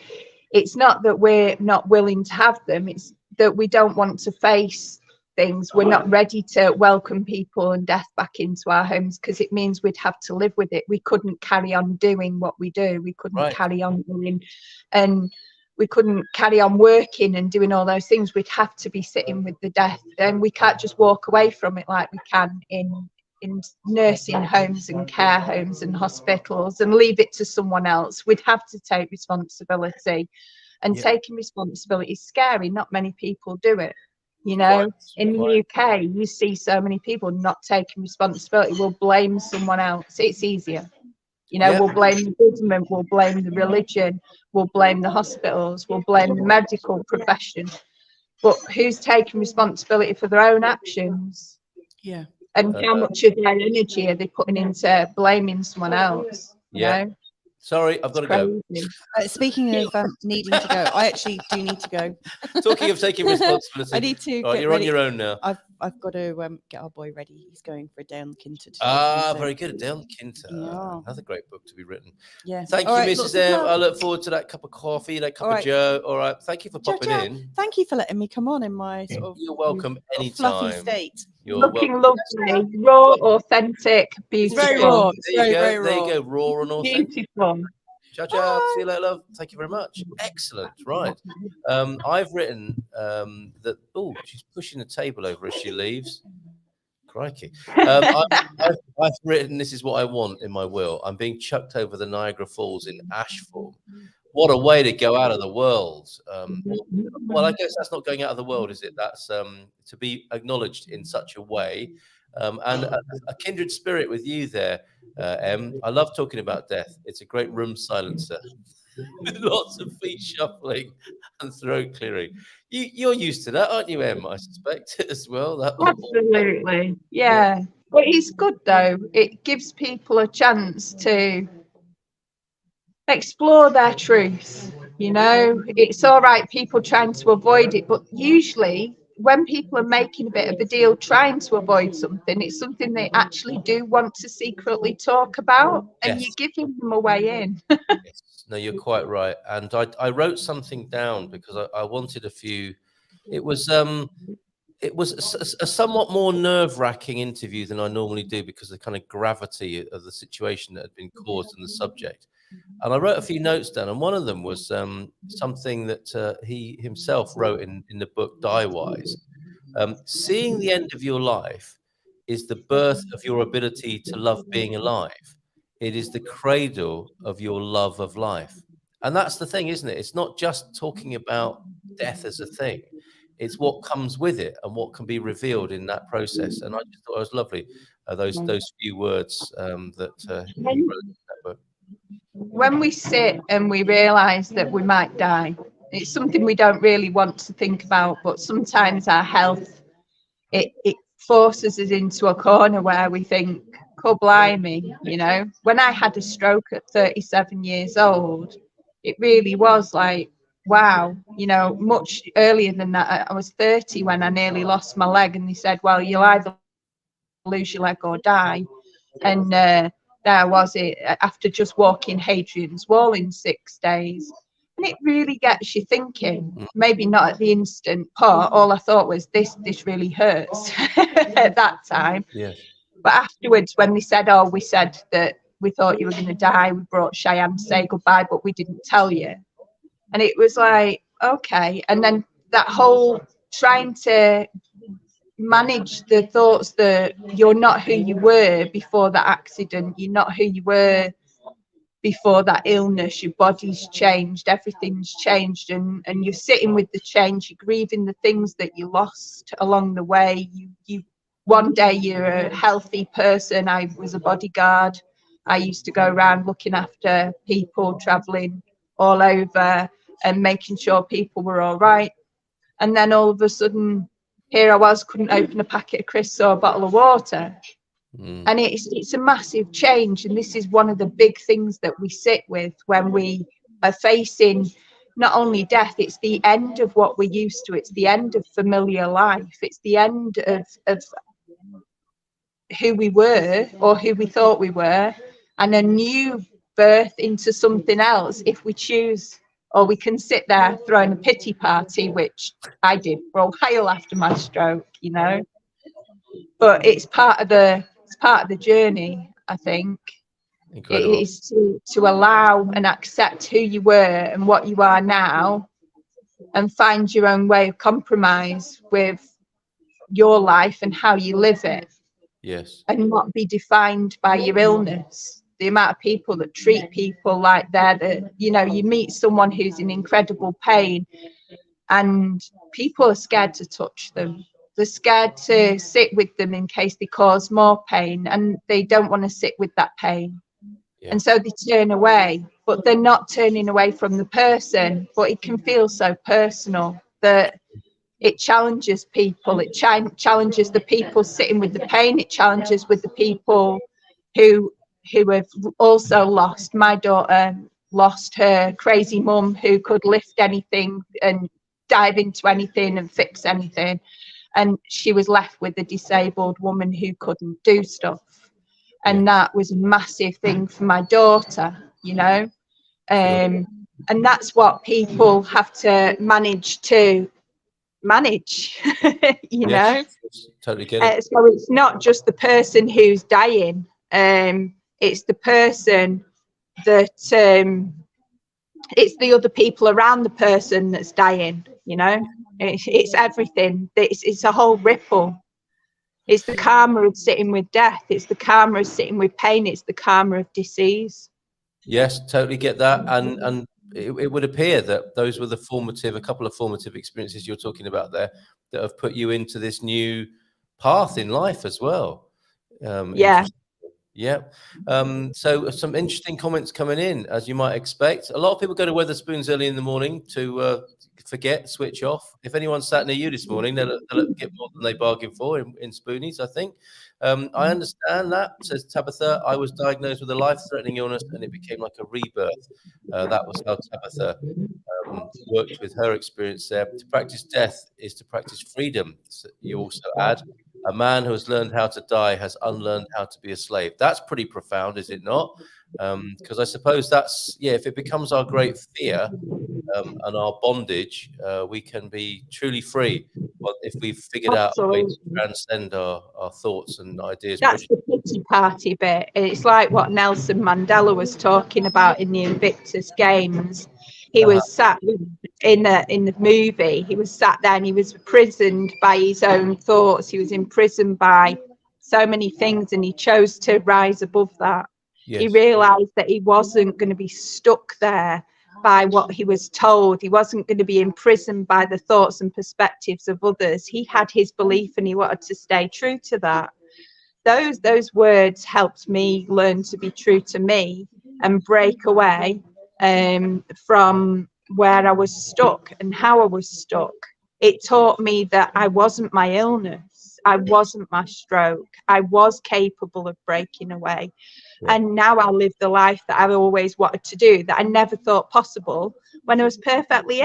it's not that we're not willing to have them, it's that we don't want to face things. We're not ready to welcome people and death back into our homes, because it means we'd have to live with it. We couldn't carry on doing what we do. We couldn't carry on doing, and we couldn't carry on working and doing all those things. We'd have to be sitting with the death, and we can't just walk away from it like we can in nursing homes and care homes and hospitals and leave it to someone else. We'd have to take responsibility, and taking responsibility is scary. Not many people do it. You know, in the UK, you see so many people not taking responsibility. We'll blame someone else. It's easier. You know, we'll blame the government, we'll blame the religion, we'll blame the hospitals, we'll blame the medical profession. But who's taking responsibility for their own actions? Yeah. And how much of their energy are they putting into blaming someone else? You know? Sorry, I've got to go. Speaking of needing to go, I actually do need to go. Talking of taking responsibility, I need to. Right, you're ready. on your own now. I've got to get our boy ready. He's going for a day on the Kinter today. So. Very good. A day on the Kinter. Yeah. Another great book to be written. Yeah. Thank you, Mrs. M. I look forward to that cup of coffee, that cup of Joe. All right. Thank you for popping in. Thank you for letting me come on in my sort of. You're welcome anytime. Fluffy state. You're looking lovely, raw, authentic, beautiful. Very raw. There you go. Raw and authentic. Beautiful. Ciao. See you later, love. Thank you very much. Excellent. Right. I've written that. Oh, she's pushing the table over as she leaves. Crikey. I've written, this is what I want in my will. I'm being chucked over the Niagara Falls in ash form. What a way to go out of the world. Well, I guess that's not going out of the world, is it? That's to be acknowledged in such a way. And a kindred spirit with you there, Em. I love talking about death. It's a great room silencer with lots of feet shuffling and throat clearing. You're used to that, aren't you, Em? I suspect as well. Absolutely, yeah. But it's good though. It gives people a chance to explore their truth. You know, it's all right, people trying to avoid it, but usually when people are making a bit of a deal trying to avoid something, it's something they actually do want to secretly talk about, and you're giving them a way in. Yes. No, you're quite right. And I wrote something down because I wanted a few. It was a somewhat more nerve-wracking interview than I normally do because of the kind of gravity of the situation that had been caused and the subject. And I wrote a few notes down, and one of them was something that he himself wrote in the book Die Wise. Seeing the end of your life is the birth of your ability to love being alive. It is the cradle of your love of life. And that's the thing, isn't it? It's not just talking about death as a thing. It's what comes with it and what can be revealed in that process. And I just thought it was lovely, those few words that you wrote in that book. When we sit and we realise that we might die, it's something we don't really want to think about, but sometimes our health, it forces us into a corner where we think, oh, blimey, you know. When I had a stroke at 37 years old, it really was like, wow, you know, much earlier than that. I was 30 when I nearly lost my leg, and they said, well, you'll either lose your leg or die. And there was it, after just walking Hadrian's Wall in 6 days. And it really gets you thinking, maybe not at the instant part. All I thought was, this really hurts at that time. Yes. But afterwards, when they said, oh, we said that we thought you were going to die, we brought Cheyenne to say goodbye, but we didn't tell you. And it was like, okay. And then that whole trying to manage the thoughts that you're not who you were before that accident, you're not who you were before that illness, your body's changed, everything's changed, and you're sitting with the change, you're grieving the things that you lost along the way. You one day you're a healthy person. I was a bodyguard. I used to go around looking after people, traveling all over and making sure people were all right. And then all of a sudden, here I was, couldn't open a packet of crisps or a bottle of water. And it's a massive change. And this is one of the big things that we sit with when we are facing not only death, it's the end of what we're used to. It's the end of familiar life. It's the end of who we were or who we thought we were, and a new birth into something else if we choose. Or we can sit there throwing a pity party, which I did for a while after my stroke, you know. But it's part of the journey, I think. Incredible. It is to allow and accept who you were and what you are now, and find your own way of compromise with your life and how you live it. Yes. And not be defined by your illness. The amount of people that treat people like that, you know, you meet someone who's in incredible pain and people are scared to touch them. They're scared to sit with them in case they cause more pain, and they don't want to sit with that pain. Yeah. And so they turn away, but they're not turning away from the person. But it can feel so personal that it challenges people. It challenges the people sitting with the pain. It challenges with the people who have also lost. My daughter lost her crazy mum who could lift anything and dive into anything and fix anything. And she was left with a disabled woman who couldn't do stuff. And that was a massive thing for my daughter, you know. And that's what people have to manage, you know. Totally get it. So it's not just the person who's dying. It's the person that it's the other people around the person that's dying, you know. It's everything. It's a whole ripple. It's the karma of sitting with death. It's the karma of sitting with pain. It's the karma of disease. Yes, totally get that. And it would appear that those were a couple of formative experiences you're talking about there that have put you into this new path in life as well. Yeah. So some interesting comments coming in, as you might expect. A lot of people go to Wetherspoons early in the morning to switch off. If anyone sat near you this morning, they'll get more than they bargained for in Spoonies, I think. I understand that, says Tabitha. I was diagnosed with a life-threatening illness and it became like a rebirth. That was how Tabitha worked with her experience there. To practice death is to practice freedom. So you also add, a man who has learned how to die has unlearned how to be a slave. That's pretty profound, is it not? Because I suppose that's, if it becomes our great fear and our bondage, we can be truly free. But if we've figured out a way to transcend our thoughts and ideas. That's the pity party bit. It's like what Nelson Mandela was talking about in the Invictus Games. He was sat in the movie. He was sat there and he was imprisoned by his own thoughts. He was imprisoned by so many things, and he chose to rise above that. Yes. He realized that he wasn't going to be stuck there by what he was told. He wasn't going to be imprisoned by the thoughts and perspectives of others. He had his belief and he wanted to stay true to that. Those words helped me learn to be true to me and break away from where I was stuck and how I was stuck. It taught me that I wasn't my illness. I wasn't my stroke. I was capable of breaking away. Yeah. And now I live the life that I've always wanted to do, that I never thought possible when I was perfectly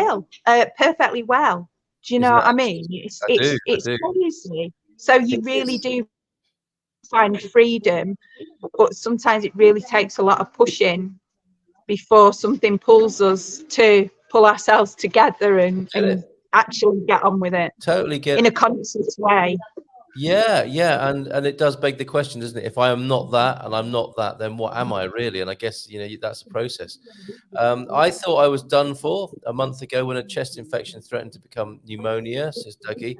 well. Do you know what I mean? It's crazy. So you really do find freedom, but sometimes it really takes a lot of pushing before something pulls us to pull ourselves together and actually get on with it. Totally get in a conscious way. Yeah, and it does beg the question, doesn't it? If I am not that and I'm not that, then what am I really? And I guess that's a process. I thought I was done for a month ago when a chest infection threatened to become pneumonia, says Dougie.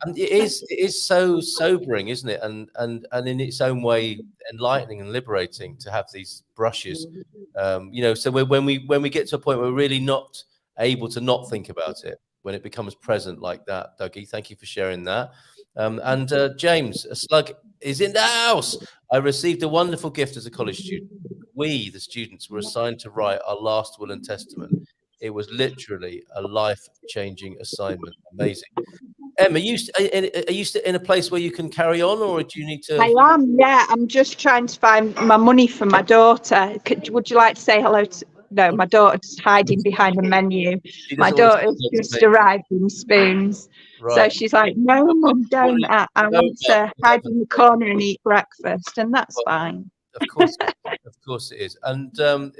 And it is so sobering, isn't it? And in its own way, enlightening and liberating to have these brushes. So when we get to a point where we're really not able to not think about it, when it becomes present like that, Dougie, thank you for sharing that. And James, a slug is in the house. I received a wonderful gift as a college student. We, the students, were assigned to write our last will and testament. It was literally a life-changing assignment. Amazing. Em, are you in a place where you can carry on, or do you need to? I am, yeah. I'm just trying to find my money for my daughter. Would you like to say hello to? No, my daughter's hiding behind the menu. My daughter's just arrived in Spoons. Right. So she's like, no, Mum, don't. I want to hide in the corner and eat breakfast, and that's fine. Of course it is. And do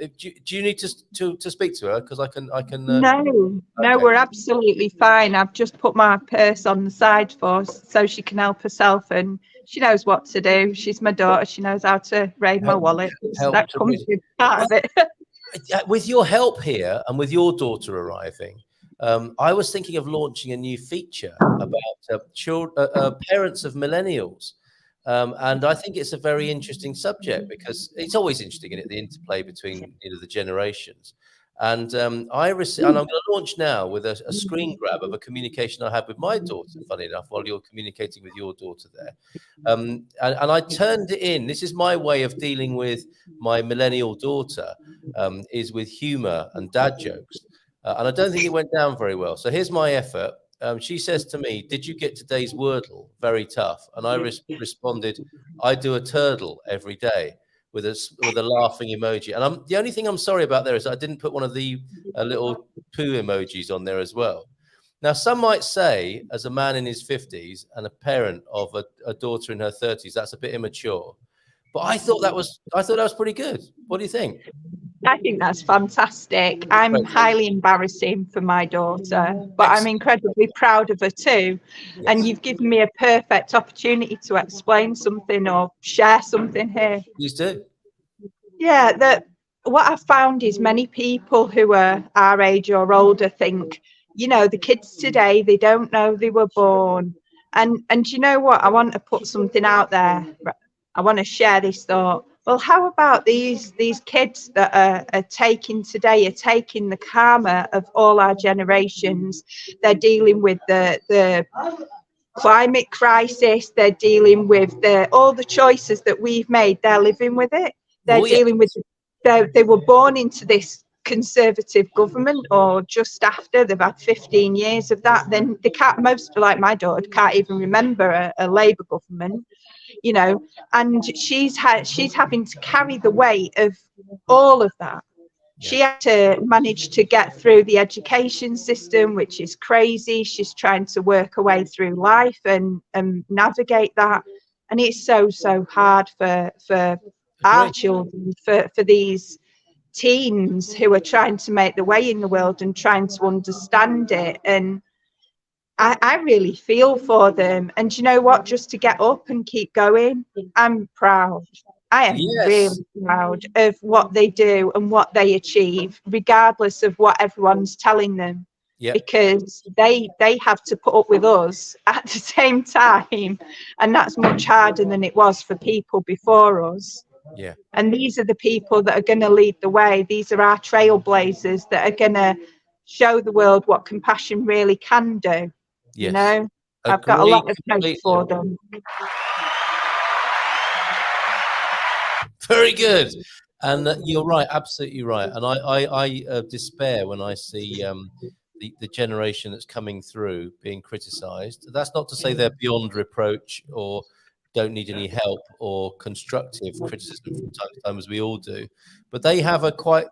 you need to speak to her? Because I can. No, we're absolutely fine. I've just put my purse on the side for her so she can help herself, and she knows what to do. She's my daughter. She knows how to raid my wallet. That comes with part of it. With your help here and with your daughter arriving, I was thinking of launching a new feature about parents of millennials. And I think it's a very interesting subject because it's always interesting, isn't it, the interplay between the generations. And and I'm going to launch now with a screen grab of a communication I had with my daughter, funny enough, while you're communicating with your daughter there. And I turned it in. This is my way of dealing with my millennial daughter, is with humor and dad jokes. And I don't think it went down very well. So here's my effort. She says to me, "Did you get today's Wordle? Very tough." And I responded, "I do a turtle every day," with a laughing emoji. And the only thing I'm sorry about there is I didn't put one of the little poo emojis on there as well. Now, some might say, as a man in his 50s and a parent of a daughter in her 30s, that's a bit immature. But I thought that was pretty good. What do you think? I think that's fantastic. I'm highly embarrassing for my daughter, but I'm incredibly proud of her too. Yes. And you've given me a perfect opportunity to explain something or share something here. Please do. Yeah, what I've found is many people who are our age or older think, the kids today, they don't know they were born. And you know what? I want to put something out there. I want to share this thought. Well, how about these kids that are taking the karma of all our generations? They're dealing with the climate crisis. They're dealing with all the choices that we've made. They're living with it. They're dealing with. They were born into this conservative government, or just after. They've had 15 years of that. Then they can't. Most, like my daughter, can't even remember a Labour government. And she's having to carry the weight of all of that. Yeah. She had to manage to get through the education system, which is crazy. She's trying to work her way through life and navigate that. And it's so hard for our children, for these teens who are trying to make their way in the world and trying to understand it. And I really feel for them. And you know what? Just to get up and keep going, I'm proud. I am really proud of what they do and what they achieve, regardless of what everyone's telling them. Yep. Because they have to put up with us at the same time. And that's much harder than it was for people before us. Yeah. And these are the people that are going to lead the way. These are our trailblazers that are going to show the world what compassion really can do. Yes. You know, I've got a Agree lot of hope completely. for them. Very good. And you're right, absolutely right. And I despair when I see the generation that's coming through being criticised. That's not to say they're beyond reproach or don't need any help or constructive criticism from time to time, as we all do. But they have a quite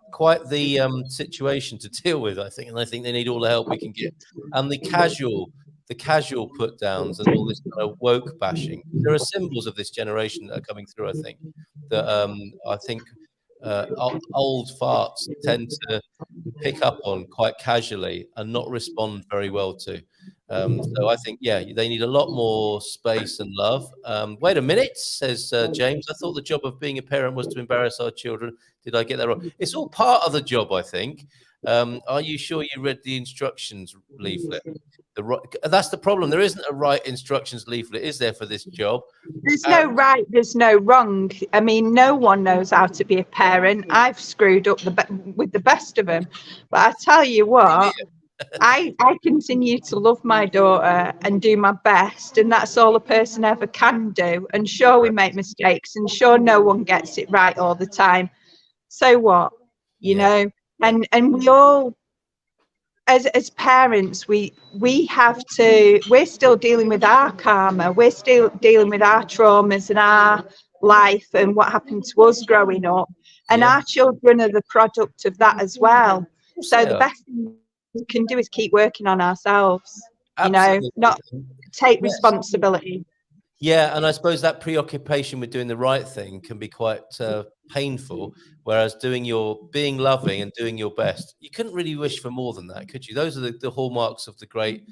the situation to deal with, I think, and I think they need all the help we can get. And the casual put downs and all this kind of woke bashing. There are symbols of this generation that are coming through, I think, that I think old farts tend to pick up on quite casually and not respond very well to. So I think, yeah, they need a lot more space and love. Wait a minute, says James. I thought the job of being a parent was to embarrass our children. Did I get that wrong? It's all part of the job, I think. Are you sure you read the instructions leaflet? That's the problem. There isn't a right instructions leaflet, is there, for this job? There's no right, there's no wrong. I mean, no one knows how to be a parent. I've screwed up with the best of them. But I tell you what, I continue to love my daughter and do my best. And that's all a person ever can do. And sure, we make mistakes. And sure, no one gets it right all the time. So what? You know? And we all... As parents, we're still dealing with our karma. We're still dealing with our traumas and our life and what happened to us growing up. And our children are the product of that as well. So the best thing we can do is keep working on ourselves. Absolutely. You know, not take responsibility. Yeah, and I suppose that preoccupation with doing the right thing can be quite painful, whereas being loving and doing your best, you couldn't really wish for more than that, could you? Those are the hallmarks of the great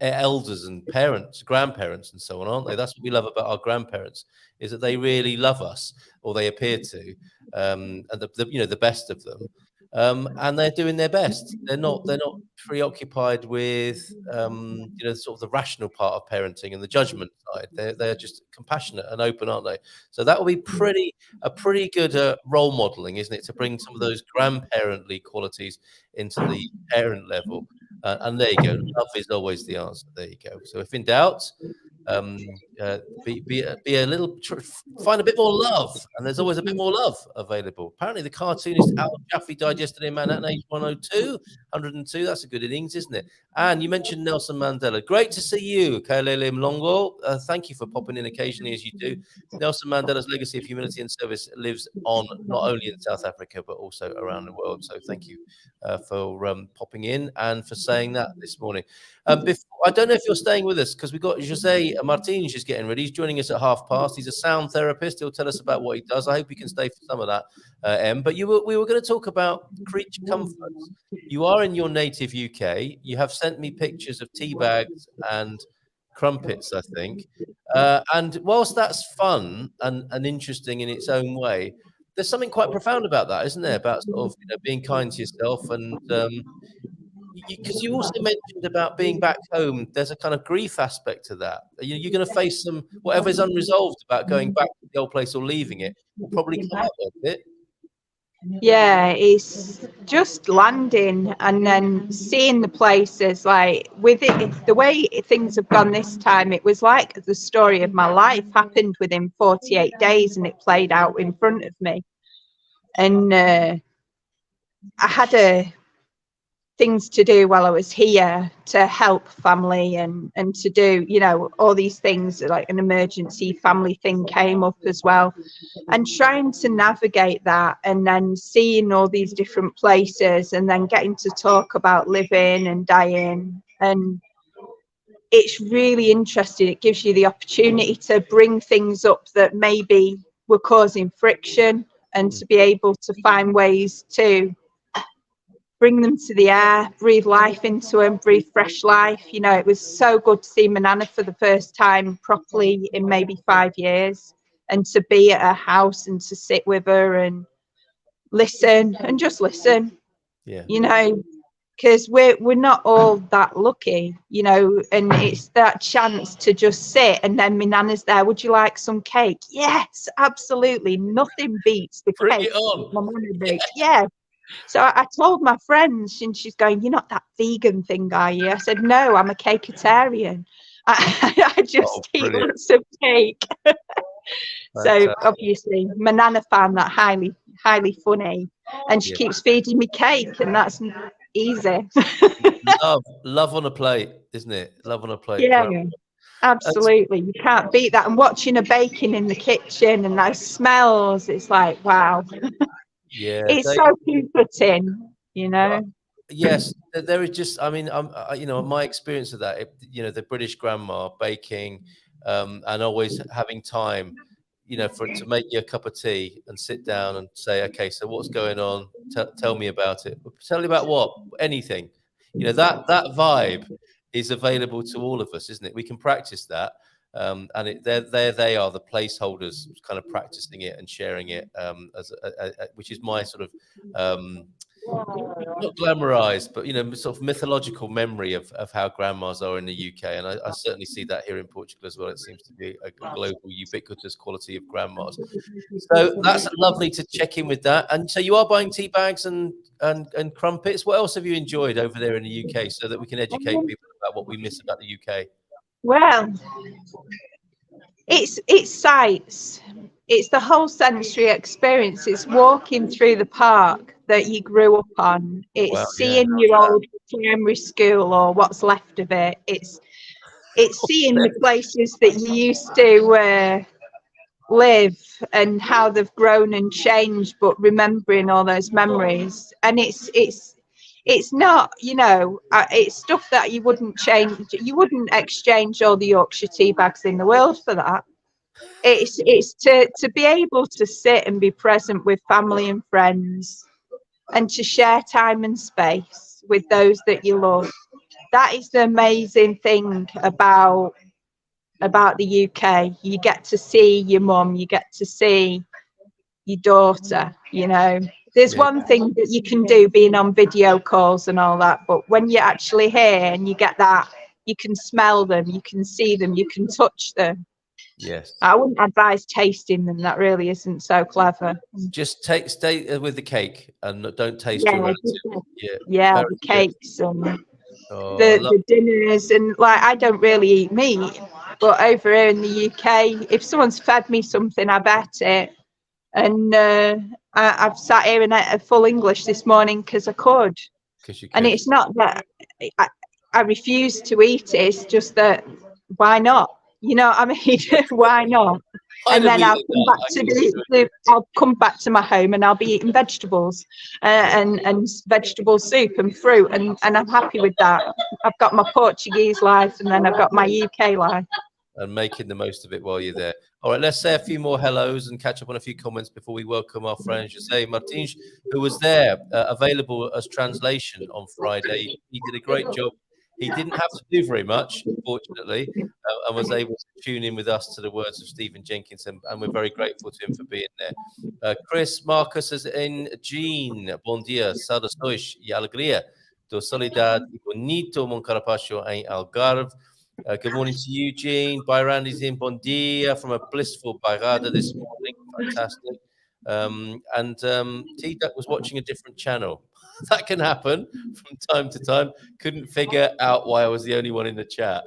elders and parents, grandparents and so on, aren't they? That's what we love about our grandparents, is that they really love us, or they appear to, and the best of them. And they're doing their best. They're not preoccupied with sort of the rational part of parenting and the judgment side. They're just compassionate and open, aren't they? So that will be a pretty good role modeling, isn't it, to bring some of those grandparently qualities into the parent level. And there you go. Love is always the answer. There you go. So if in doubt, be a little, find a bit more love, and there's always a bit more love available. Apparently, the cartoonist Al Jaffe died yesterday in Manhattan, age 102. That's a good innings, isn't it? And you mentioned Nelson Mandela. Great to see you, Kaelele Mlongo. Thank you for popping in occasionally, as you do. Nelson Mandela's legacy of humility and service lives on not only in South Africa but also around the world. So thank you for popping in and for saying that this morning. I don't know if you're staying with us, because we've got José Martins just getting ready. He's joining us at past. He's a sound therapist. He'll tell us about what he does. I hope he can stay for some of that, Em. But we were going to talk about creature comforts. You are in your native UK. You have sent me pictures of tea bags and crumpets, I think. And whilst that's fun and interesting in its own way, there's something quite profound about that, isn't there? About sort of being kind to yourself and because you also mentioned about being back home, there's a kind of grief aspect to that. You're going to face some, whatever's unresolved about going back to the old place or leaving it will probably come up a bit. Yeah, it's just landing and then seeing the places. Like with it, the way things have gone this time, it was like the story of my life happened within 48 days and it played out in front of me. And I had things to do while I was here to help family and to do, all these things, like an emergency family thing came up as well. And trying to navigate that and then seeing all these different places and then getting to talk about living and dying. And it's really interesting. It gives you the opportunity to bring things up that maybe were causing friction and to be able to find ways to bring them to the air, breathe life into them, breathe fresh life. It was so good to see my nana for the first time properly in maybe 5 years, and to be at her house and to sit with her and listen and just listen. Yeah. because we're not all that lucky, you know, and it's that chance to just sit, and then my nana's there. Would you like some cake? Yes, absolutely. Nothing beats the Bring cake it on. that my nana bakes. Yeah. So I told my friends, and she's going, "You're not that vegan thing, are you?" I said, "No, I'm a cakeitarian. I just eat Brilliant. lots of cake." So Fantastic. obviously, my nana found that highly funny, and she Yeah. keeps feeding me cake, and that's easy. Love on a plate, isn't it? Love on a plate. Yeah, Great. absolutely. You can't beat that. And watching her baking in the kitchen and those smells, it's like, wow. Yeah, It's so comforting, you know. yes, there is just. I mean, you know, my experience of that. You know, the British grandma baking, and always having time, you know, for to make you a cup of tea and sit down and say, okay, so what's going on? Tell me about it. Tell me about what? Anything. You know, that vibe is available to all of us, isn't it? We can practice that. And there they are, the placeholders, kind of practicing it and sharing it, as which is my sort of not glamorized, but you know, sort of mythological memory of how grandmas are in the UK, and I certainly see that here in Portugal as well. It seems to be a global, ubiquitous quality of grandmas. So that's lovely to check in with that. And so you are buying tea bags and crumpets. What else have you enjoyed over there in the UK, so that we can educate people about what we miss about the UK? Well, it's sights. It's the whole sensory experience. It's walking through the park that you grew up on. It's Wow, seeing your old primary school or what's left of it. It's seeing the places that you used to live and how they've grown and changed, but remembering all those memories. And it's not, you know, it's stuff that you wouldn't change. You wouldn't exchange all the Yorkshire tea bags in the world for that. It's to be able to sit and be present with family and friends, and to share time and space with those that you love. That is the amazing thing about the UK. You get to see your mum, you get to see your daughter, you know. There's one thing that you can do being on video calls and all that, but when you're actually here and you get that, you can smell them, you can see them, you can touch them. Yes. I wouldn't advise tasting them. That really isn't so clever. Just stay with the cake and don't taste Yeah, your relative. yeah, very the good. cakes and Oh, I love the dinners, and like I don't really eat meat, but over here in the UK, if someone's fed me something, I bet it. And I've sat here and ate full English this morning because I could. because you And could. it's not that I refuse to eat it. It's just that why not? You know what I mean? Why not? I'd And have then eaten I'll come that. back to I'll come back to my home and I'll be eating vegetables and vegetable soup and fruit, and I'm happy with that. I've got my Portuguese life and then I've got my UK life. And making the most of it while you're there. All right, let's say a few more hellos and catch up on a few comments before we welcome our friend José Martins, who was there, available as translation on Friday. He did a great job. He didn't have to do very much, fortunately, and was able to tune in with us to the words of Stephen Jenkins, and we're very grateful to him for being there. Chris Marcus is in Jean. Bom dia, saudações e alegria do Solidade e Bonito Moncarapaccio em Algarve. Good morning to you, Jean. Byrandy's in Bom dia from a blissful Bairrada this morning. Fantastic. T-Duck was watching a different channel. That can happen from time to time. Couldn't figure out why I was the only one in the chat.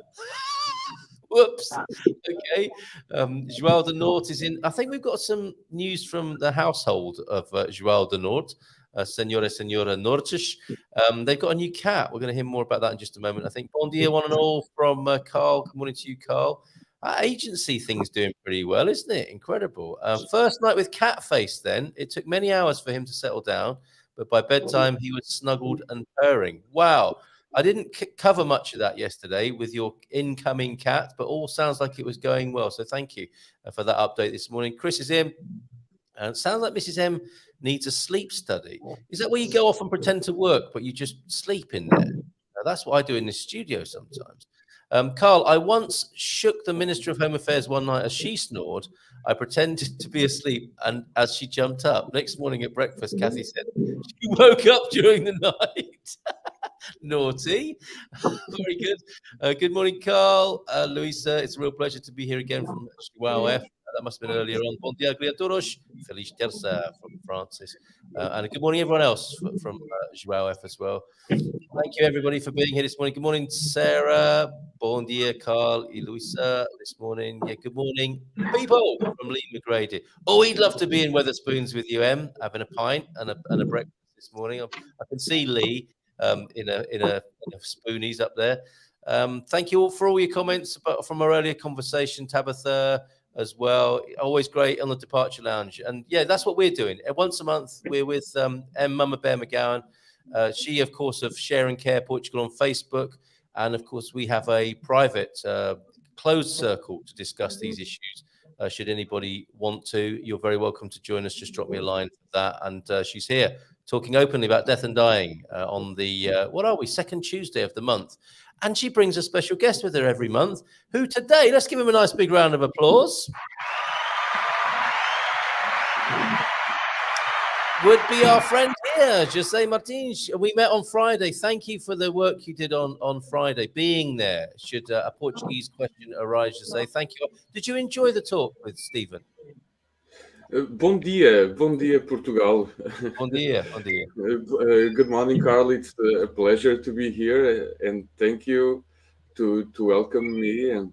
Whoops. Okay. João de Nort is in. I think we've got some news from the household of João de Nort. Senora Nortish. They've got a new cat. We're going to hear more about that in just a moment. I think bon dia, one and all, from Carl. Good morning to you, Carl. Our agency thing's doing pretty well, isn't it? Incredible. First night with Catface then. It took many hours for him to settle down, but by bedtime he was snuggled and purring. Wow. I didn't cover much of that yesterday with your incoming cat, but all sounds like it was going well. So thank you for that update this morning. Chris is in. And it sounds like Mrs. M needs a sleep study. Is that where you go off and pretend to work, but you just sleep in there? Now, that's what I do in this studio sometimes. Carl, I once shook the Minister of Home Affairs one night as she snored. I pretended to be asleep, and as she jumped up. Next morning at breakfast, Kathy said she woke up during the night. Naughty. Very good. Good morning, Carl. Luisa, it's a real pleasure to be here again from Chihuahua F. That must have been earlier on. Bom dia, criaturas. Feliz terça from Francis. And good morning, everyone else from Chihuahua F as well. Thank you, everybody, for being here this morning. Good morning, Sarah. Bon dia, Carl, Luisa, this morning. Yeah, good morning, people from Lee McGrady. Oh, he'd love to be in Weatherspoons with you, Em, having a pint and a breakfast this morning. I can see Lee in a spoonies up there. Thank you all for all your comments from our earlier conversation, Tabitha, as well. Always great on the Departure Lounge. And yeah, that's what we're doing. Once a month, we're with Mamabear McGowan. She, of course, of Share and Care Portugal on Facebook. And of course, we have a private closed circle to discuss these issues. Should anybody want to, you're very welcome to join us. Just drop me a line for that. And she's here talking openly about death and dying on the, what are we, second Tuesday of the month. And she brings a special guest with her every month, who today, let's give him a nice big round of applause, would be our friend here, José Martins. We met on Friday. Thank you for the work you did on Friday, being there. Should a Portuguese question arise, José, thank you. Did you enjoy the talk with Stephen? Bom dia, Portugal. Bon dia, bon dia. Good morning, Carl. It's a pleasure to be here, and thank you to welcome me, and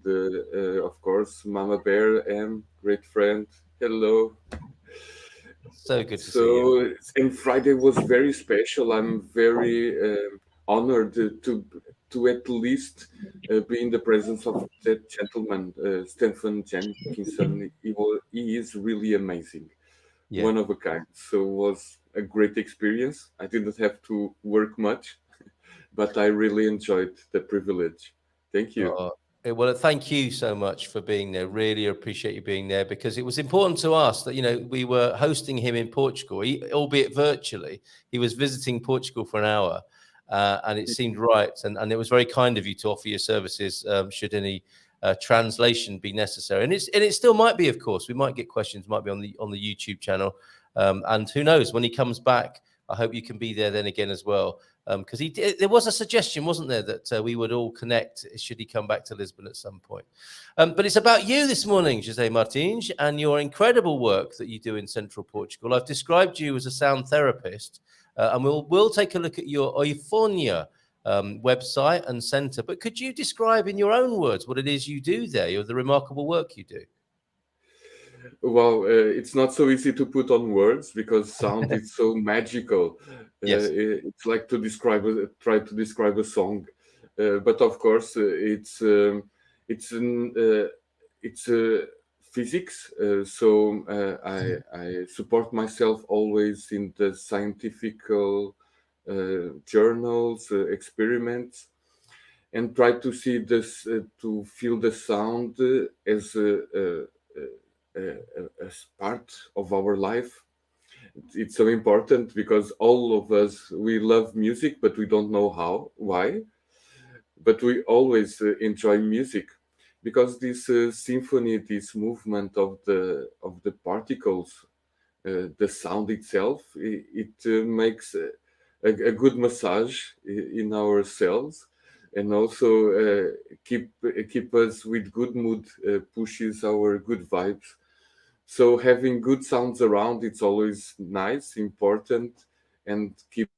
of course, Mamabear and great friend. Hello. So good to see you. And Friday was very special. I'm very honored to at least be in the presence of that gentleman, Stephen Jenkinson. He is really amazing, one of a kind. So it was a great experience. I didn't have to work much, but I really enjoyed the privilege. Thank you. Well, thank you so much for being there. Really appreciate you being there, because it was important to us that, you know, we were hosting him in Portugal, albeit virtually. He was visiting Portugal for an hour, and it seemed right. And it was very kind of you to offer your services should any translation be necessary. And it still might be, of course. We might get questions, might be on the YouTube channel. And who knows, when he comes back, I hope you can be there then again as well. Because there was a suggestion, wasn't there, that we would all connect should he come back to Lisbon at some point. But it's about you this morning, José Martins, and your incredible work that you do in Central Portugal. I've described you as a sound therapist, and we'll take a look at your Oifonia website and centre. But could you describe in your own words what it is you do there, the remarkable work you do? Well, it's not so easy to put on words because sound is so magical. Yes. It's like try to describe a song, but of course it's physics. So I support myself always in the scientific journals, experiments, and try to see this to feel the sound as part of our life. It's so important because all of us, we love music, but we don't know why. But we always enjoy music because this symphony, this movement of the particles, the sound itself, it makes a good massage in our cells, and also keep us with good mood, pushes our good vibes. So having good sounds around, it's always nice, important, and keep.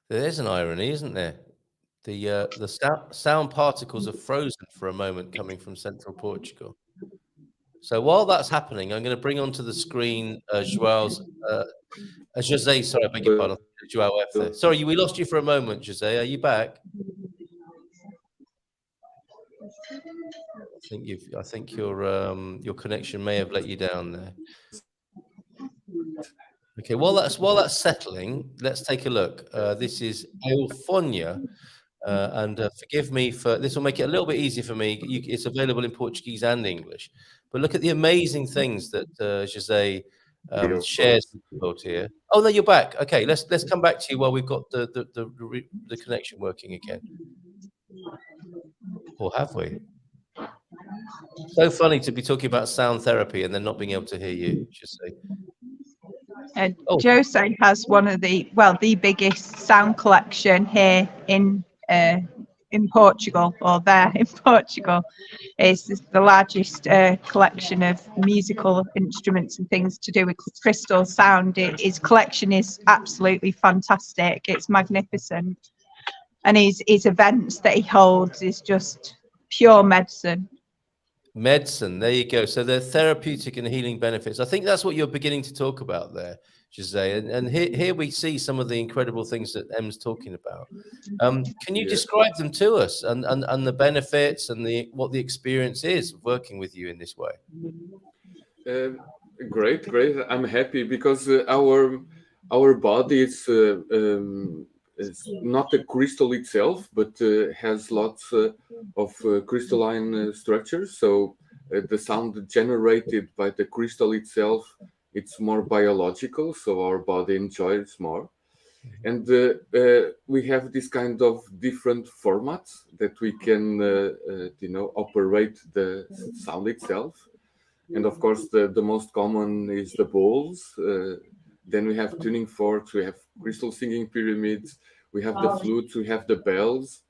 There's an irony, isn't there? The sound particles are frozen for a moment coming from Central Portugal. So while that's happening, I'm going to bring onto the screen José. Sorry, I beg your pardon. João F. Sorry, we lost you for a moment, José. Are you back? I think your connection may have let you down there. Okay, while that's settling, let's take a look. This is Euphonia, and forgive me for this. Will make it a little bit easier for me. It's available in Portuguese and English. But look at the amazing things that José shares with the world here. Oh no, you're back. Okay, let's come back to you while we've got the connection working again. Or have we? So funny to be talking about sound therapy and then not being able to hear you, José. Oh. José has one of the biggest sound collection here in Portugal, or there in Portugal. It's the largest collection of musical instruments and things to do with crystal sound. His collection is absolutely fantastic. It's magnificent, and his events that he holds is just pure medicine. Medicine, there you go. So the therapeutic and healing benefits. I think that's what you're beginning to talk about there, José. And here we see some of the incredible things that Em's talking about. Can you Yes. describe them to us and the benefits and what the experience is of working with you in this way? Great. I'm happy because our body is not a crystal itself, but has lots of crystalline structures. So the sound generated by the crystal itself, it's more biological. So our body enjoys more. And we have this kind of different formats that we can, operate the sound itself. And of course, the most common is the bowls. Then we have tuning forks, we have crystal singing pyramids, we have the flutes, we have the bells,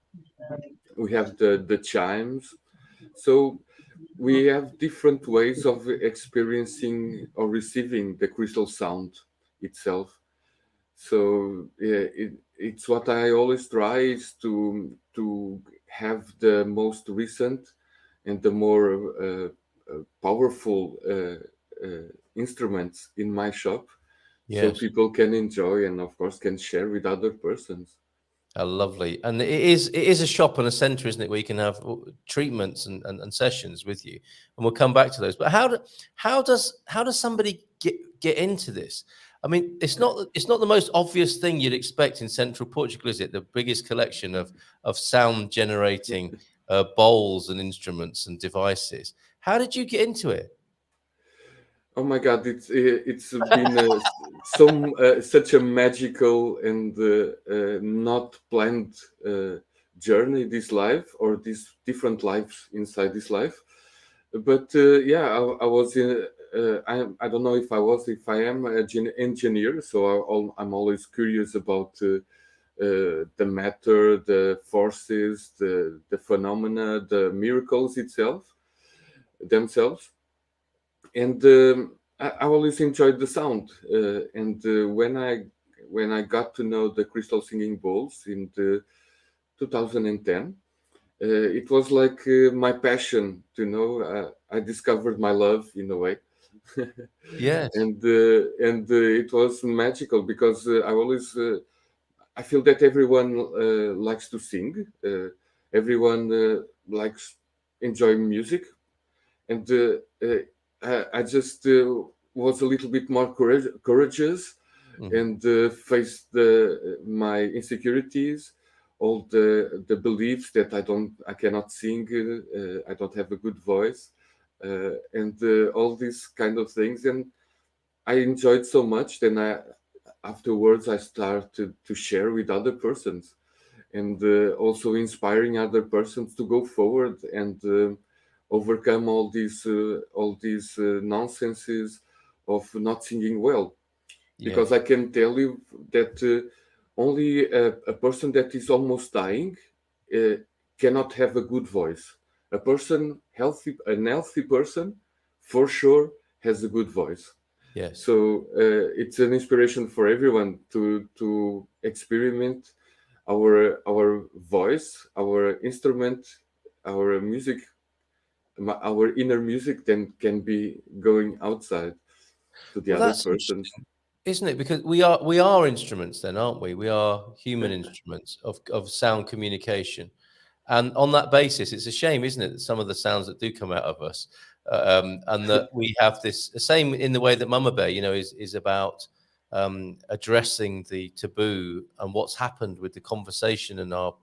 we have the chimes. So we have different ways of experiencing or receiving the crystal sound itself. So yeah, it's what I always try is to have the most recent and the more powerful instruments in my shop, so Yes. people can enjoy and of course can share with other persons. Oh, lovely. And it is a shop and a center, isn't it, where you can have treatments and sessions with you. And we'll come back to those. But how does somebody get into this? I mean, it's not the most obvious thing you'd expect in central Portugal, is it? The biggest collection of sound generating bowls and instruments and devices. How did you get into it? Oh my God, it's been such a magical and not planned journey, this life, or these different lives inside this life. But yeah, I was in. I don't know if I am an engineer, so I'm always curious about the matter, the forces, the phenomena, the miracles themselves. And I always enjoyed the sound. And when I got to know the crystal singing bowls in 2010, it was like my passion to know. I discovered my love in a way. Yes. And it was magical because I feel that everyone likes to sing. Everyone likes enjoying music, and I just was a little bit more courageous and faced my insecurities, all the beliefs that I cannot sing, I don't have a good voice, and all these kind of things. And I enjoyed so much. Then afterwards I started to share with other persons, and also inspiring other persons to go forward and overcome all these nonsenses of not singing well. Because Yes. I can tell you that only a person that is almost dying uh, cannot have a good voice. An healthy person, for sure, has a good voice. Yes. So it's an inspiration for everyone to experiment our voice, our instrument, our music, our inner music. Then can be going outside to the Well, other that's persons. interesting, isn't it? Because we are instruments, then, aren't we? We are human instruments of sound communication. And on that basis, it's a shame, isn't it, that some of the sounds that do come out of us, and that we have this same in the way that Mamabear, is about addressing the taboo and what's happened with the conversation and our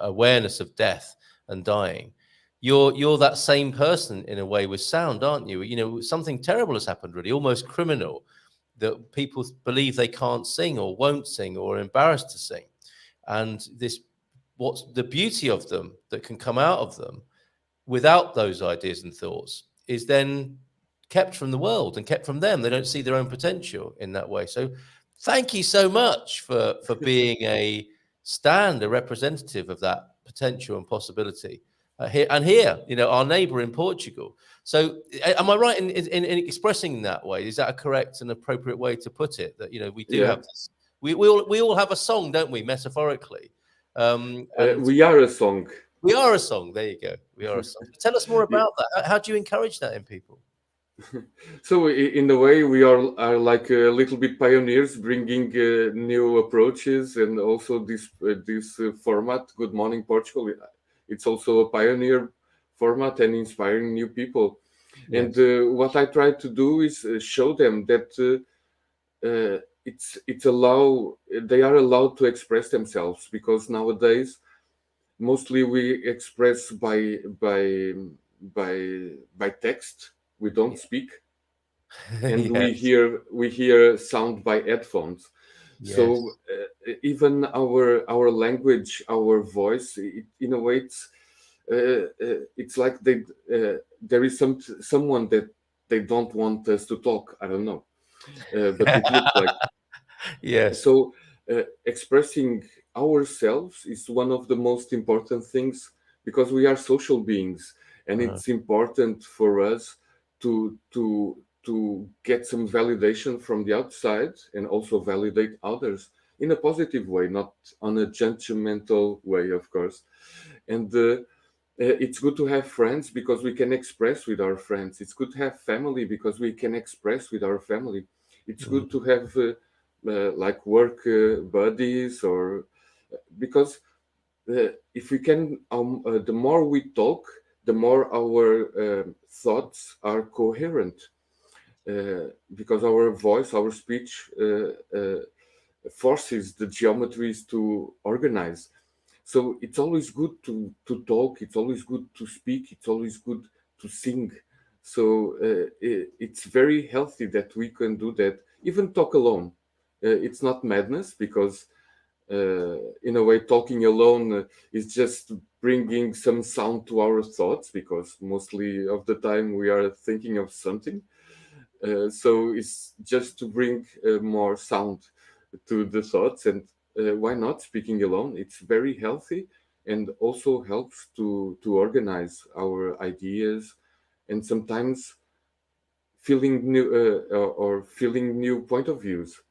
awareness of death and dying. You're that same person in a way with sound, aren't you? Something terrible has happened, really, almost criminal, that people believe they can't sing or won't sing or are embarrassed to sing. And what's the beauty of them that can come out of them without those ideas and thoughts is then kept from the world and kept from them. They don't see their own potential in that way. So thank you so much for being a representative of that potential and possibility here, our neighbor in Portugal. So am I right in expressing that way? Is that a correct and appropriate way to put it? That, we do have this, we all have a song, don't we, metaphorically? And we are a song. We are a song. There you go. We are a song. Tell us more about that. How do you encourage that in people? So in a way, we are like a little bit pioneers, bringing new approaches, and also this format, Good Morning Portugal. It's also a pioneer format and inspiring new people. Yes. And what I try to do is show them that they are allowed to express themselves, because nowadays mostly we express by text. We don't speak, and Yes. we hear sound by headphones. Yes. So even our language, our voice, in a way, it's like there is someone that they don't want us to talk. I don't know, but it looks like. Yes. So expressing ourselves is one of the most important things, because we are social beings, and it's important for us to get some validation from the outside, and also validate others in a positive way, not on a judgmental way, of course. And it's good to have friends, because we can express with our friends. It's good to have family, because we can express with our family. It's good to have like work buddies, or because if we can, the more we talk, the more our thoughts are coherent, because our voice, our speech forces the geometries to organize. So it's always good to talk. It's always good to speak. It's always good to sing. So it's very healthy that we can do that, even talk alone. It's not madness, because in a way, talking alone is just bringing some sound to our thoughts, because mostly of the time we are thinking of something. So it's just to bring more sound to the thoughts. And why not speaking alone? It's very healthy, and also helps to organize our ideas, and sometimes feeling new or feeling new point of views.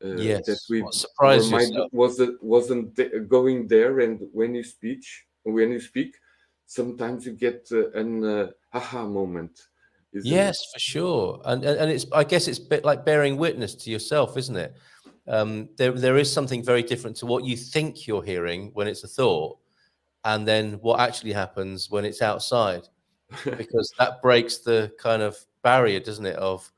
Yes. That we Surprise our mind yourself. wasn't going there. And when you speak, sometimes you get an aha moment, isn't it? Yes, for sure. And it's, I guess it's a bit like bearing witness to yourself, isn't it? There is something very different to what you think you're hearing when it's a thought, and then what actually happens when it's outside, because that breaks the kind of barrier, doesn't it, of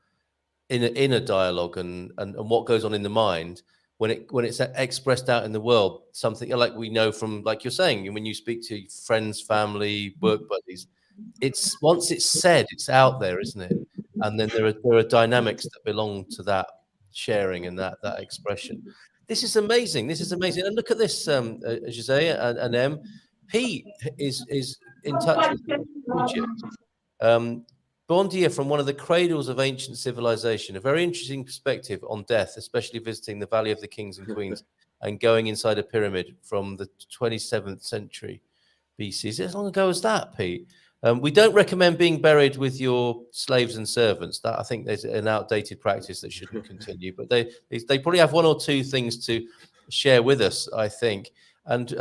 in a dialogue and what goes on in the mind when it's expressed out in the world. Something like we know from, like you're saying, when you speak to friends, family, work buddies, it's once it's said, it's out there, isn't it? And then there are dynamics that belong to that sharing and that expression. This is amazing. This is amazing. And look at this, José and Em. Pete is in touch with Egypt. Bon dia from one of the cradles of ancient civilization. A very interesting perspective on death, especially visiting the Valley of the Kings and Queens and going inside a pyramid from the 27th century BC. Is it as long ago as that, Pete? We don't recommend being buried with your slaves and servants. That, I think, there's an outdated practice that shouldn't continue. But they probably have one or two things to share with us, I think. And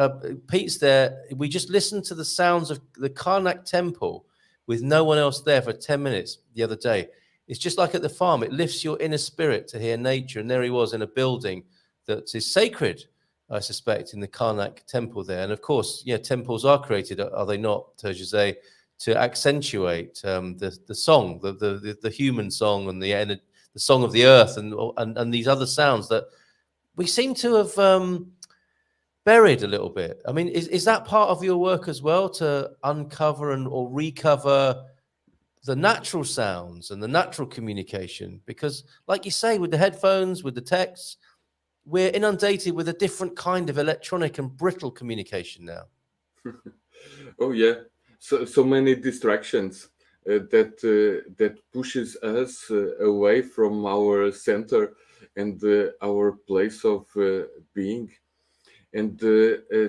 Pete's there. We just listened to the sounds of the Karnak temple with no one else there for 10 minutes the other day. It's just like at the farm. It lifts your inner spirit to hear nature. And there he was in a building that is sacred, I suspect, in the Karnak temple there. And of course, yeah, temples are created, are they not, José, to accentuate the song, the human song, and the song of the earth, and these other sounds that we seem to have buried a little bit. I mean, is that part of your work as well, to uncover or recover the natural sounds and the natural communication? Because, like you say, with the headphones, with the texts, we're inundated with a different kind of electronic and brittle communication now. Oh yeah, so many distractions. that pushes us away from our center and our place of being. And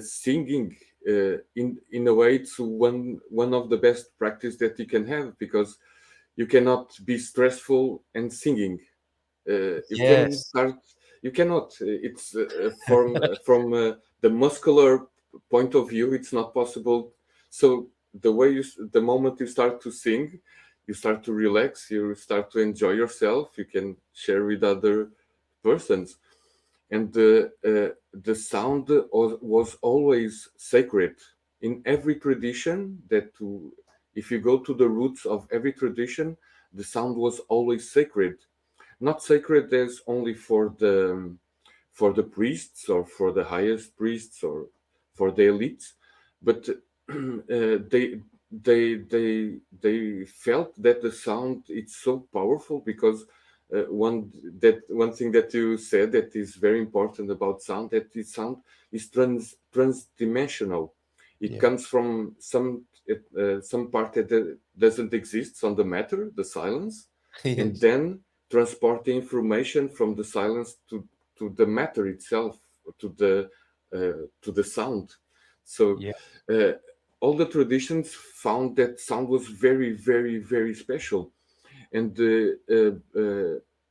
singing, in a way, it's one of the best practice that you can have, because you cannot be stressful and singing. You can Yes. start. You cannot. It's from the muscular point of view, it's not possible. So the moment you start to sing, you start to relax. You start to enjoy yourself. You can share with other persons, and the sound was always sacred in every tradition. If you go to the roots of every tradition, the sound was always sacred, not sacred as only for the priests or for the highest priests or for the elites, but they felt that the sound it's so powerful, because one thing that you said that is very important about sound, that the sound is transdimensional. It comes from some part that doesn't exist on the matter, the silence, and Yes. then transport the information from the silence to the matter itself, to the sound. So Yeah. all the traditions found that sound was very, very, very special, and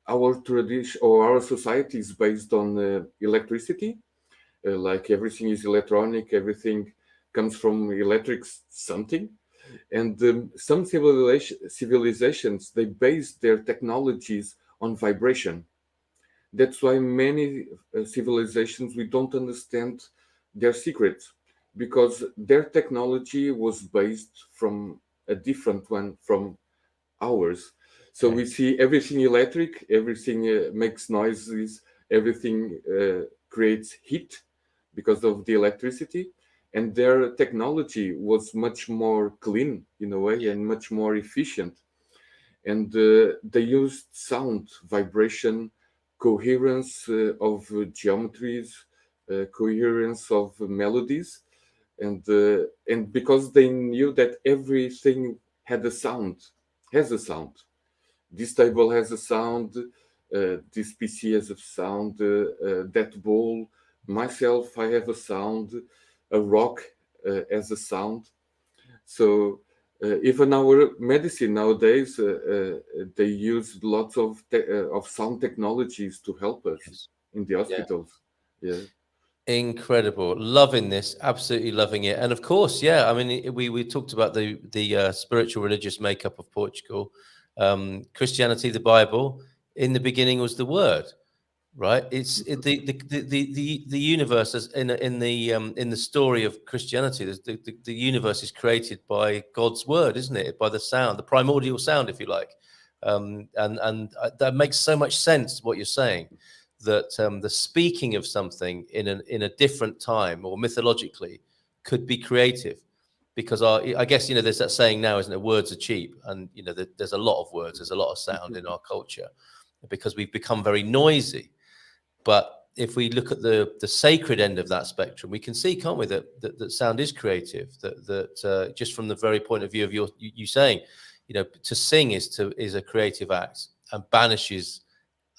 our tradition or our society is based on electricity. Like everything is electronic, everything comes from electric something, and some civilizations they base their technologies on vibration. That's why many civilizations we don't understand their secrets, because their technology was based from a different one from ours. So Okay. we see everything electric, everything makes noises, everything creates heat because of the electricity, and their technology was much more clean in a way and much more efficient. And they used sound, vibration, coherence of geometries, coherence of melodies, and because they knew that everything had a sound, has a sound. This table has a sound, this PC has a sound, that bowl, myself, I have a sound, a rock has a sound. So even our medicine nowadays, they use lots of sound technologies to help us Yes. in the Yeah. hospitals. Yeah. Incredible. Loving this. Absolutely loving it. And of course, yeah, I mean, we talked about the spiritual religious makeup of Portugal. Christianity, the Bible, in the beginning was the word, right? The universe is in the story of Christianity, the universe is created by God's word, isn't it? By the sound, the primordial sound, if you like. And that makes so much sense what you're saying, that the speaking of something in a different time or mythologically could be creative, because I guess there's that saying now, isn't it? Words are cheap, and there's a lot of words, there's a lot of sound in our culture, because we've become very noisy. But if we look at the sacred end of that spectrum, we can see, can't we, that sound is creative. That just from the very point of view of you saying, to sing is a creative act and banishes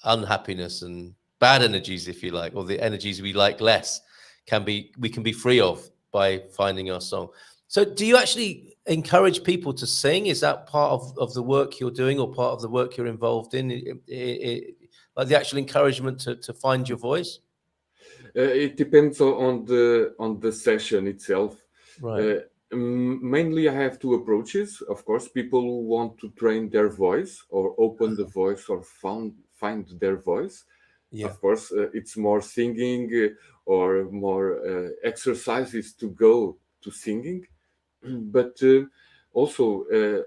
unhappiness and bad energies, if you like, or the energies we like less, we can be free of by finding our song. So do you actually encourage people to sing? Is that part of the work you're doing, or part of the work you're involved in, like the actual encouragement to find your voice? It depends on the session itself. Right. Uh, Mainly, I have two approaches. Of course, people who want to train their voice or open the voice or find their voice. Yeah. Of course, it's more singing or more exercises to go to singing. But also,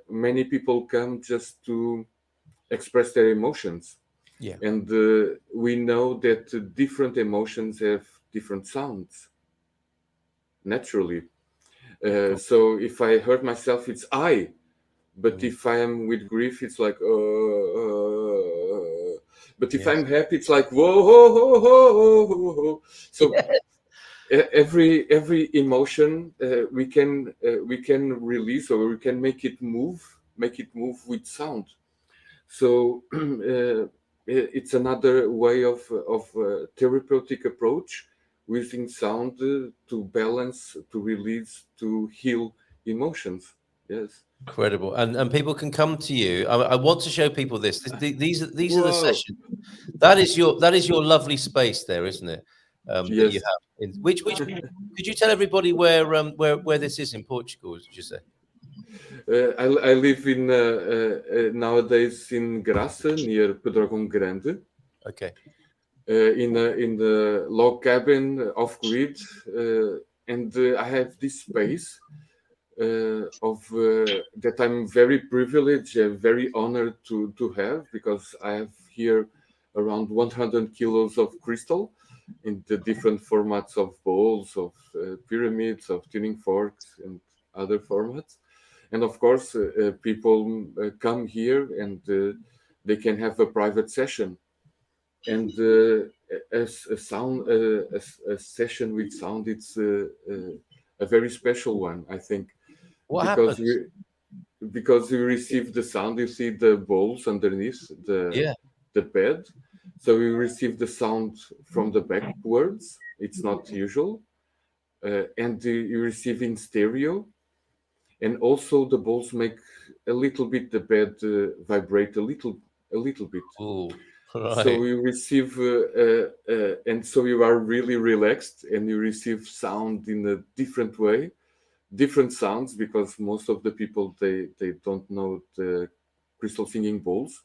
many people come just to express their emotions. Yeah. And we know that different emotions have different sounds naturally. So if I hurt myself, it's I. But if I am with grief, it's like. But if Yes. I'm happy, it's like whoa, ho, ho, ho, ho, ho. So every emotion we can release, or we can make it move make it move with sound. So it's another way of therapeutic approach using sound to balance, to release, to heal emotions. Yes. Incredible. And people can come to you. I want to show people this. These are the Wow. sessions. That is your lovely space there, isn't it? That you Yes. have. Which could you tell everybody where this is in Portugal, José? I live in nowadays in Graça, near Pedrógão Grande, Okay. in the log cabin off grid, and I have this space that I'm very privileged, very honored to have, because I have here around 100 kilos of crystal in the different formats of bowls, of pyramids, of tuning forks, and other formats. And of course, people come here and they can have a private session. And a session with sound, it's a very special one, I think, What because happens? you receive the sound. You see the bowls underneath Yeah. the bed, so you receive the sound from the backwards. It's not usual, and you receive in stereo, and also the bowls make a little bit the bed vibrate a little bit. Oh, So right. you receive, and so you are really relaxed, and you receive sound in a different way, different sounds, because most of the people they don't know the crystal singing bowls,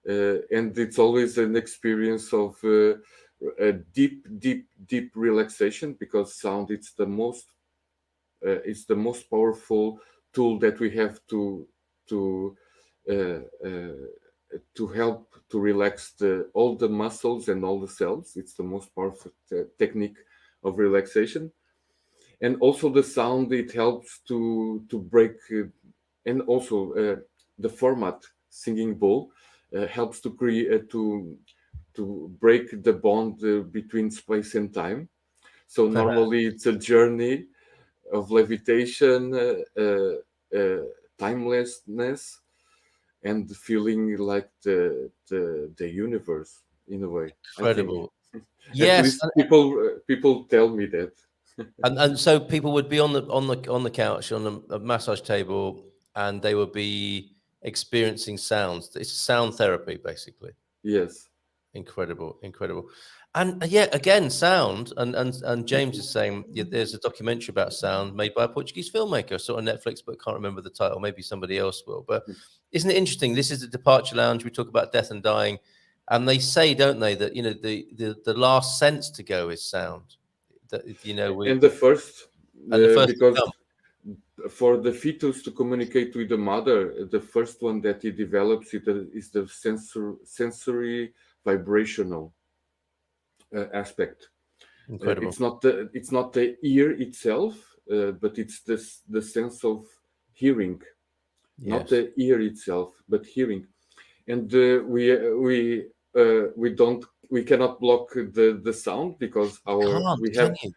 and it's always an experience of a deep relaxation, because sound it's the most powerful tool that we have to uh, uh, to help to relax all the muscles and all the cells. It's the most powerful technique of relaxation. And also the sound, it helps to break, and also the format singing bowl helps to create to break the bond between space and time. So normally it's a journey of levitation, timelessness, and feeling like the universe in a way. I think Incredible. at Yes. least people tell me that. And so people would be on the couch on a massage table, and they would be experiencing sounds. It's sound therapy, basically. Yes. Incredible, incredible. And yeah, again, sound. And James is saying, yeah, there's a documentary about sound made by a Portuguese filmmaker. I saw it on Netflix, but can't remember the title. Maybe somebody else will. But isn't it interesting? This is the Departure Lounge. We talk about death and dying, and they say, don't they, that the last sense to go is sound. That And the first, and the first to because come. for the fetus to communicate with the mother, the first one that he develops is the sensory vibrational aspect. Incredible. It's not the ear itself, but it's the sense of hearing, not Yes. the ear itself, but hearing. And we cannot block the sound, because Can you?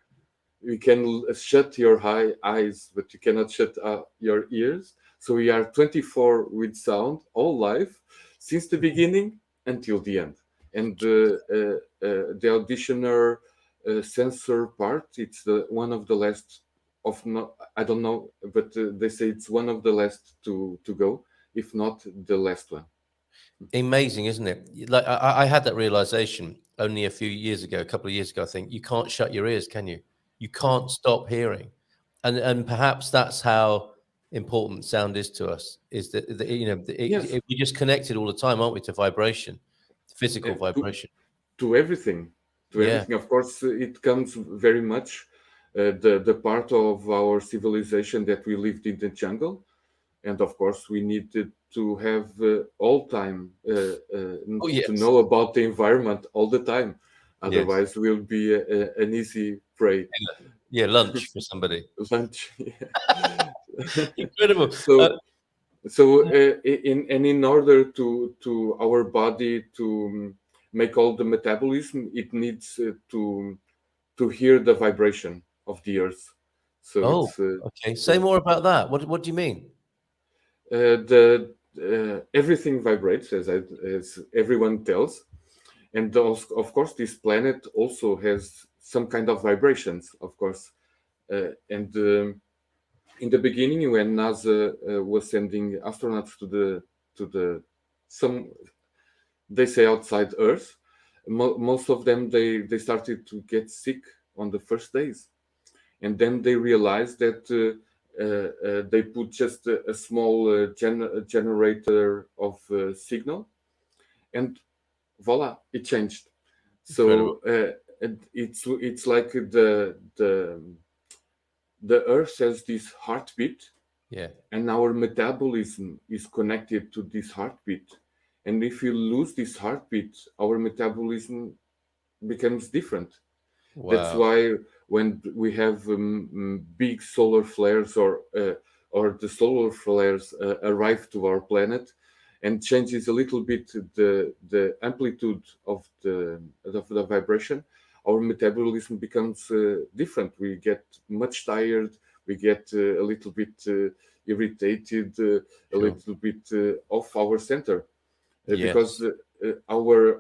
we can shut your eyes, but you cannot shut your ears. So we are 24 with sound all life, since the beginning until the end. And the auditioner sensor part, it's one of the last of, not, I don't know, but they say it's one of the last to go, if not the last one. Amazing, isn't it? Like I had that realization only a few years ago, a couple of years ago. I think you can't shut your ears, can you? You can't stop hearing, and perhaps that's how important sound is to us. Is that Yes. we're just connected all the time, aren't we, to vibration, physical uh, to, vibration? to everything, Yeah, Of course, it comes very much the part of our civilization that we lived in the jungle, and of course we needed to have all time Oh to yes, know about the environment all the time, yes. otherwise we'll be an easy prey. Yeah, lunch for somebody. Lunch. Incredible. So in order to our body to make all the metabolism, it needs to hear the vibration of the earth. So Oh, it's okay. Say yes. more about that. What do you mean? the everything vibrates, as everyone tells, and of course this planet also has some kind of vibrations, of course. And in the beginning, when NASA was sending astronauts to the some, they say, outside Earth, most of them, they started to get sick on the first days, and then they realized that they put just a small generator of signal, and voila, it changed. Incredible. So and it's like the Earth has this heartbeat, Yeah. and our metabolism is connected to this heartbeat. And if you lose this heartbeat, our metabolism becomes different. That's Wow. why when we have big solar flares, or the solar flares arrive to our planet and changes a little bit the amplitude of the vibration, our metabolism becomes different. We get much tired. We get a little bit irritated, a Sure. little bit off our center, because Yes. our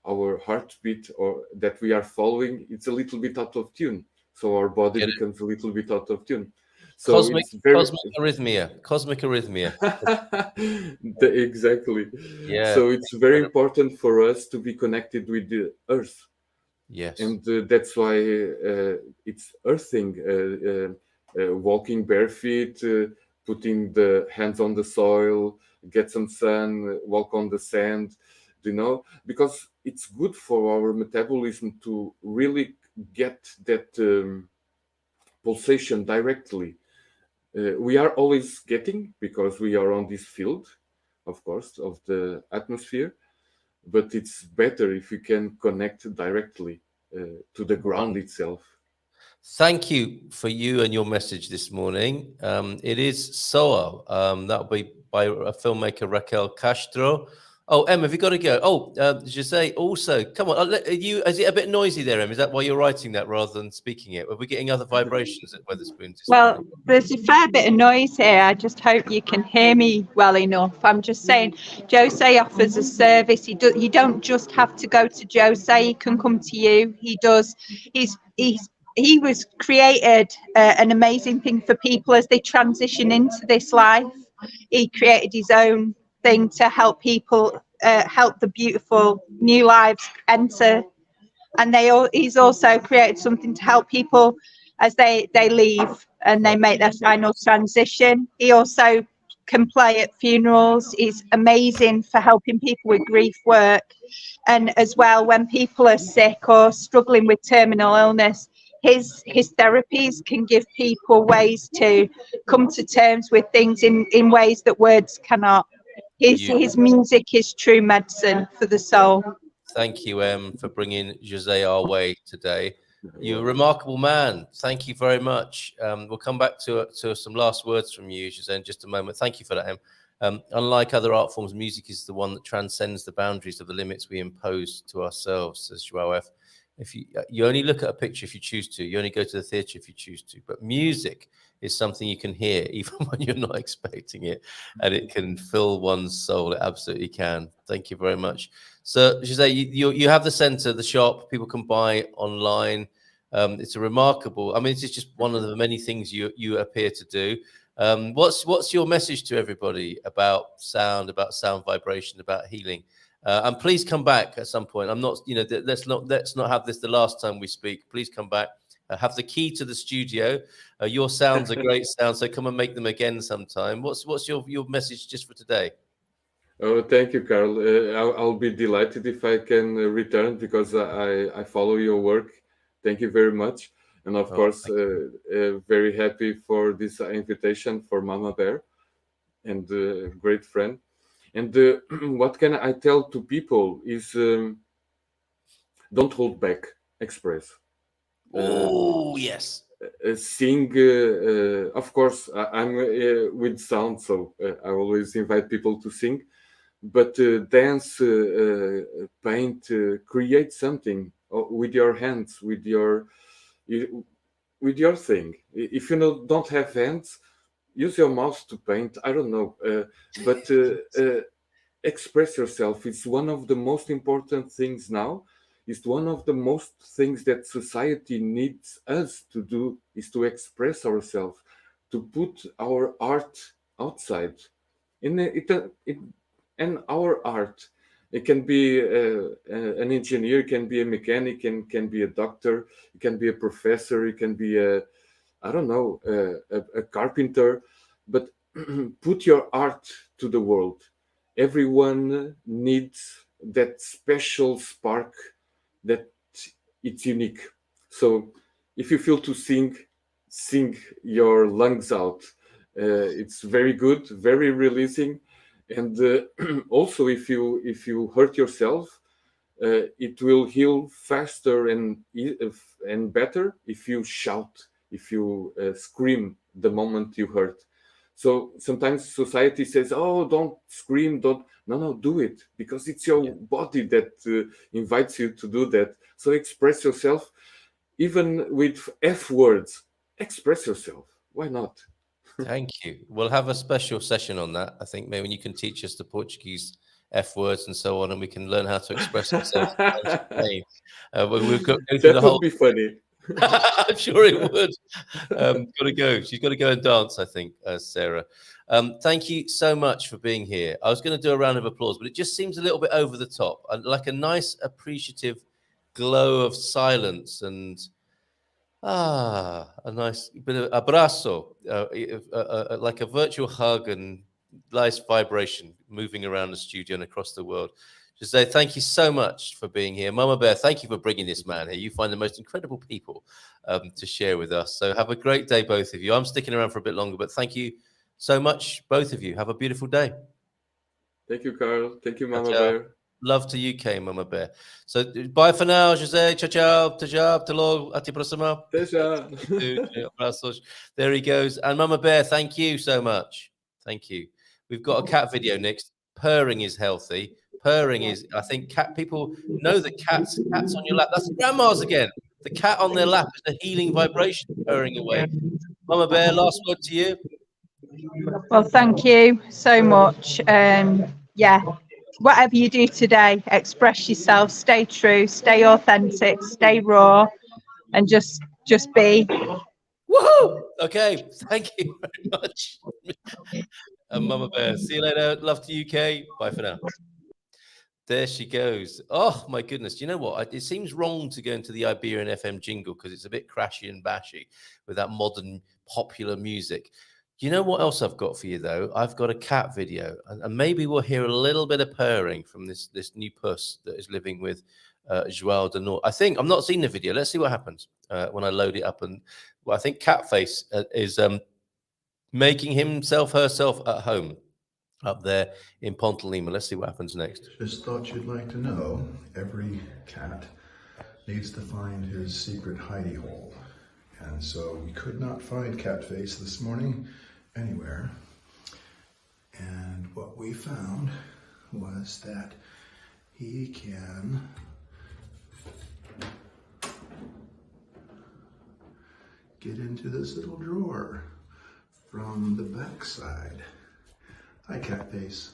our heartbeat, or that we are following, it's a little bit out of tune, so our body Get it? becomes a little bit out of tune. So Cosmic it's very cosmic arrhythmia. Cosmic arrhythmia. exactly. Yeah. So it's very Incredible. important for us to be connected with the earth, Yes. and that's why it's earthing, walking barefoot, putting the hands on the soil, get some sun, walk on the sand, because it's good for our metabolism to really get that pulsation directly. We are always getting, because we are on this field, of course, of the atmosphere, but it's better if you can connect directly to the ground itself. Thank you for you and your message this morning. It is Soa. That'll be by a filmmaker, Raquel Castro. Oh, Em, have you got to go? Oh, Jose, also, come on. Is it a bit noisy there, Em? Is that why you're writing that rather than speaking it? Are we getting other vibrations at Weatherspoons this Well, morning? there's a fair bit of noise here. I just hope you can hear me well enough. I'm just saying, Jose offers a service. You don't just have to go to Jose. He can come to you. He does. He was created an amazing thing for people as they transition into this life. He created his own thing to help people, help the beautiful new lives enter, and he's also created something to help people as they leave and they make their final transition. He also can play at funerals. He's amazing for helping people with grief work, and as well when people are sick or struggling with terminal illness, his therapies can give people ways to come to terms with things in ways that words cannot. His music is true medicine for the soul. Thank you, Em, for bringing Jose our way today. You're a remarkable man. Thank you very much. We'll come back to some last words from you, Jose, in just a moment. Thank you for that, Em. Unlike other art forms, music is the one that transcends the boundaries of the limits we impose to ourselves, says Joao F. If you only look at a picture if you choose to, you only go to the theatre if you choose to. But music is something you can hear even when you're not expecting it, and it can fill one's soul. It absolutely can. Thank you very much. So, Jose, you have the centre, the shop. People can buy online. It's a remarkable. I mean, this is just one of the many things you appear to do. What's your message to everybody about sound vibration, about healing? And please come back at some point. I'm not, let's not have this the last time we speak. Please come back. Have the key to the studio. Your sounds are great sounds, so come and make them again sometime. What's your message just for today? Oh, thank you, Carl. I'll be delighted if I can return, because I follow your work. Thank you very much. And of course, very happy for this invitation for Mamabear, and great friend. And what can I tell to people is, don't hold back, express. Oh, yes. Sing, of course, I'm with sound, so I always invite people to sing. But dance, paint, create something with your hands, with your thing. If you don't have hands, use your mouth to paint. I don't know, but express yourself. It's one of the most important things now. It's one of the most things that society needs us to do, is to express ourselves, to put our art outside. And our art, it can be an engineer, it can be a mechanic, and can be a doctor, it can be a professor, it can be I don't know, a carpenter, but put your art to the world. Everyone needs that special spark, that it's unique. So if you feel to sing your lungs out. It's very good, very releasing, and also if you hurt yourself, it will heal faster and better if you shout, if you scream the moment you hurt. So sometimes society says, "Oh, don't scream, don't." No, do it, because it's your body that invites you to do that. So express yourself, even with F words. Express yourself. Why not? Thank you. We'll have a special session on that. I think maybe you can teach us the Portuguese F words and so on, and we can learn how to express ourselves. We've got to go through That the would whole. be funny. I'm sure it would. Got to go. She's got to go and dance, I think, Sarah. Thank you so much for being here. I was going to do a round of applause, but it just seems a little bit over the top. Like a nice, appreciative glow of silence and a nice bit of abrazo, like a virtual hug and nice vibration moving around the studio and across the world. José, thank you so much for being here. Mamabear, thank you for bringing this man here. You find the most incredible people to share with us. So have a great day, both of you. I'm sticking around for a bit longer, but thank you so much, both of you. Have a beautiful day. Thank you, Carl. Thank you, Mama Ciao. Bear. Love to UK, Mamabear. So bye for now, José. Ciao, ciao. Até já. Até logo. Até próxima. Até já. There he goes. And Mamabear, thank you so much. Thank you. We've got a cat video next. Purring is healthy. Purring is, I think, cat people know that cats on your lap. That's grandma's again. The cat on their lap is a healing vibration purring away. Mamabear, last word to you. Well, thank you so much. Yeah, whatever you do today, express yourself, stay true, stay authentic, stay raw, and just be. Woohoo! Okay, thank you very much. And Mamabear, see you later. Love to UK. Bye for now. There she goes. Oh my goodness. You know what? It seems wrong to go into the Iberian FM jingle because it's a bit crashy and bashy with that modern popular music. You know what else I've got for you though? I've got a cat video, and maybe we'll hear a little bit of purring from this new puss that is living with João de Norte. I think I'm not seeing the video. Let's see what happens when I load it up. And well, I think Catface is making herself at home up there in Pontelima. Let's see what happens next. Just thought you'd like to know, every cat needs to find his secret hidey hole. And so we could not find Catface this morning anywhere. And what we found was that he can get into this little drawer from the back side. Hi, Catface.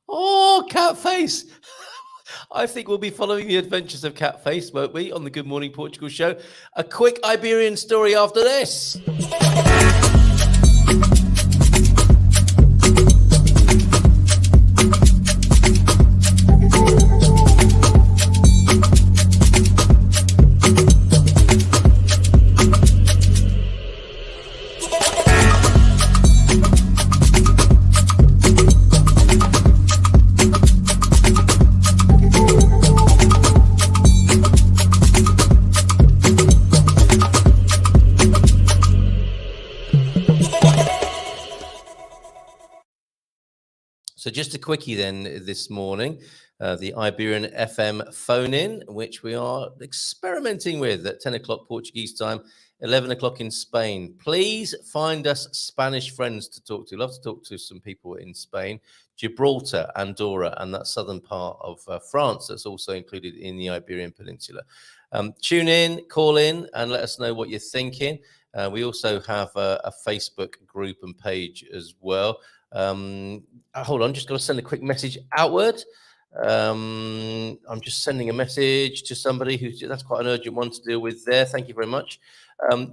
Oh, Catface! I think we'll be following the adventures of Catface, won't we, on the Good Morning Portugal show? A quick Iberian story after this. So just a quickie then this morning, the Iberian FM phone-in, which we are experimenting with at 10 o'clock Portuguese time, 11 o'clock in Spain. Please find us Spanish friends to talk to. Love to talk to some people in Spain, Gibraltar, Andorra, and that southern part of France that's also included in the Iberian Peninsula. Tune in, call in, and let us know what you're thinking. We also have a Facebook group and page as well. Hold on, just got to send a quick message outward. I'm just sending a message to somebody that's quite an urgent one to deal with there. Thank you very much.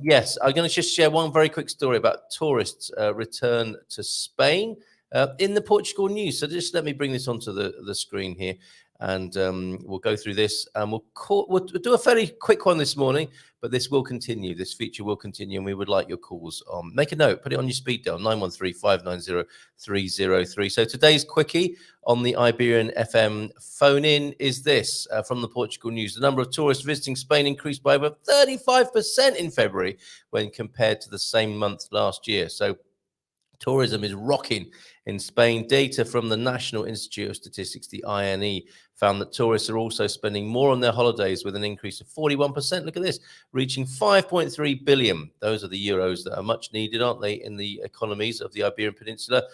Yes, I'm going to just share one very quick story about tourists' return to Spain in the Portugal news. So just let me bring this onto the screen here, and we'll go through this, and we'll do a fairly quick one this morning, but this will continue. This feature will continue, and we would like your calls on. Make a note, put it on your speed dial, 913-590-303. So today's quickie on the Iberian FM phone-in is this, from the Portugal news. The number of tourists visiting Spain increased by over 35% in February when compared to the same month last year. So tourism is rocking in Spain. Data from the National Institute of Statistics, the INE, found that tourists are also spending more on their holidays, with an increase of 41%. Look at this, reaching 5.3 billion. Those are the euros that are much needed, aren't they, in the economies of the Iberian Peninsula.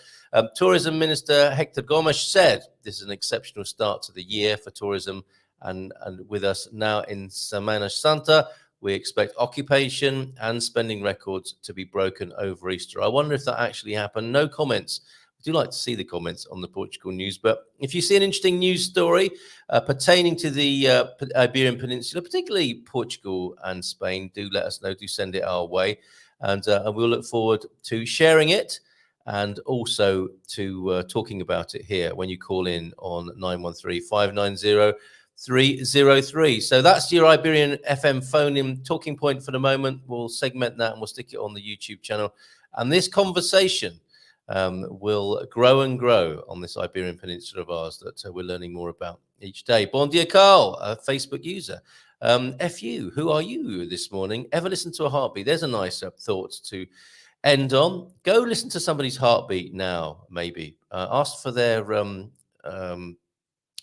Tourism Minister Hector Gomes said this is an exceptional start to the year for tourism, and with us now in Semana Santa, we expect occupation and spending records to be broken over Easter. I wonder if that actually happened. No comments. We do like to see the comments on the Portugal news. But if you see an interesting news story pertaining to the Iberian Peninsula, particularly Portugal and Spain, do let us know. Do send it our way. And we'll look forward to sharing it, and also to talking about it here when you call in on 913-590-303. So that's your Iberian FM phone-in talking point for the moment. We'll segment that and we'll stick it on the YouTube channel. And this conversation will grow and grow on this Iberian Peninsula of ours that we're learning more about each day. Bon dia, Carl, a Facebook user. FU, who are you this morning? Ever listen to a heartbeat? There's a nice thought to end on. Go listen to somebody's heartbeat now, maybe. Ask for their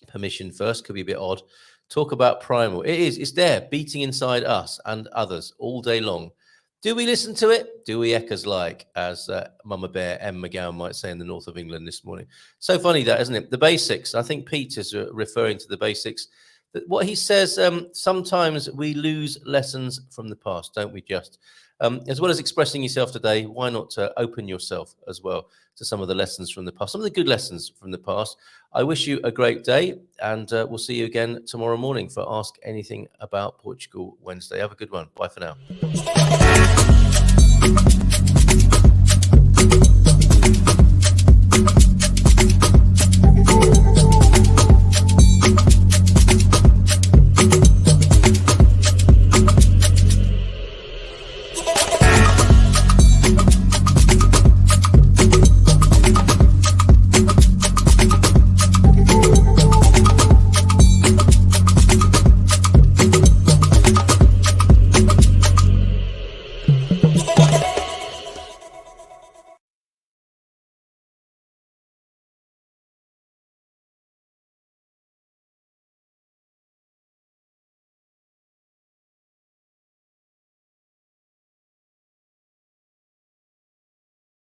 permission first. Could be a bit odd. Talk about primal. It's there, beating inside us and others all day long. Do we listen to it? Do we echoes like, as Mamabear McGowan might say in the north of England this morning? So funny that, isn't it? The basics. I think Pete is referring to the basics. What he says, sometimes we lose lessons from the past, don't we just? As well as expressing yourself today, why not open yourself as well to some of the lessons from the past, some of the good lessons from the past. I wish you a great day, and we'll see you again tomorrow morning for Ask Anything About Portugal Wednesday. Have a good one. Bye for now.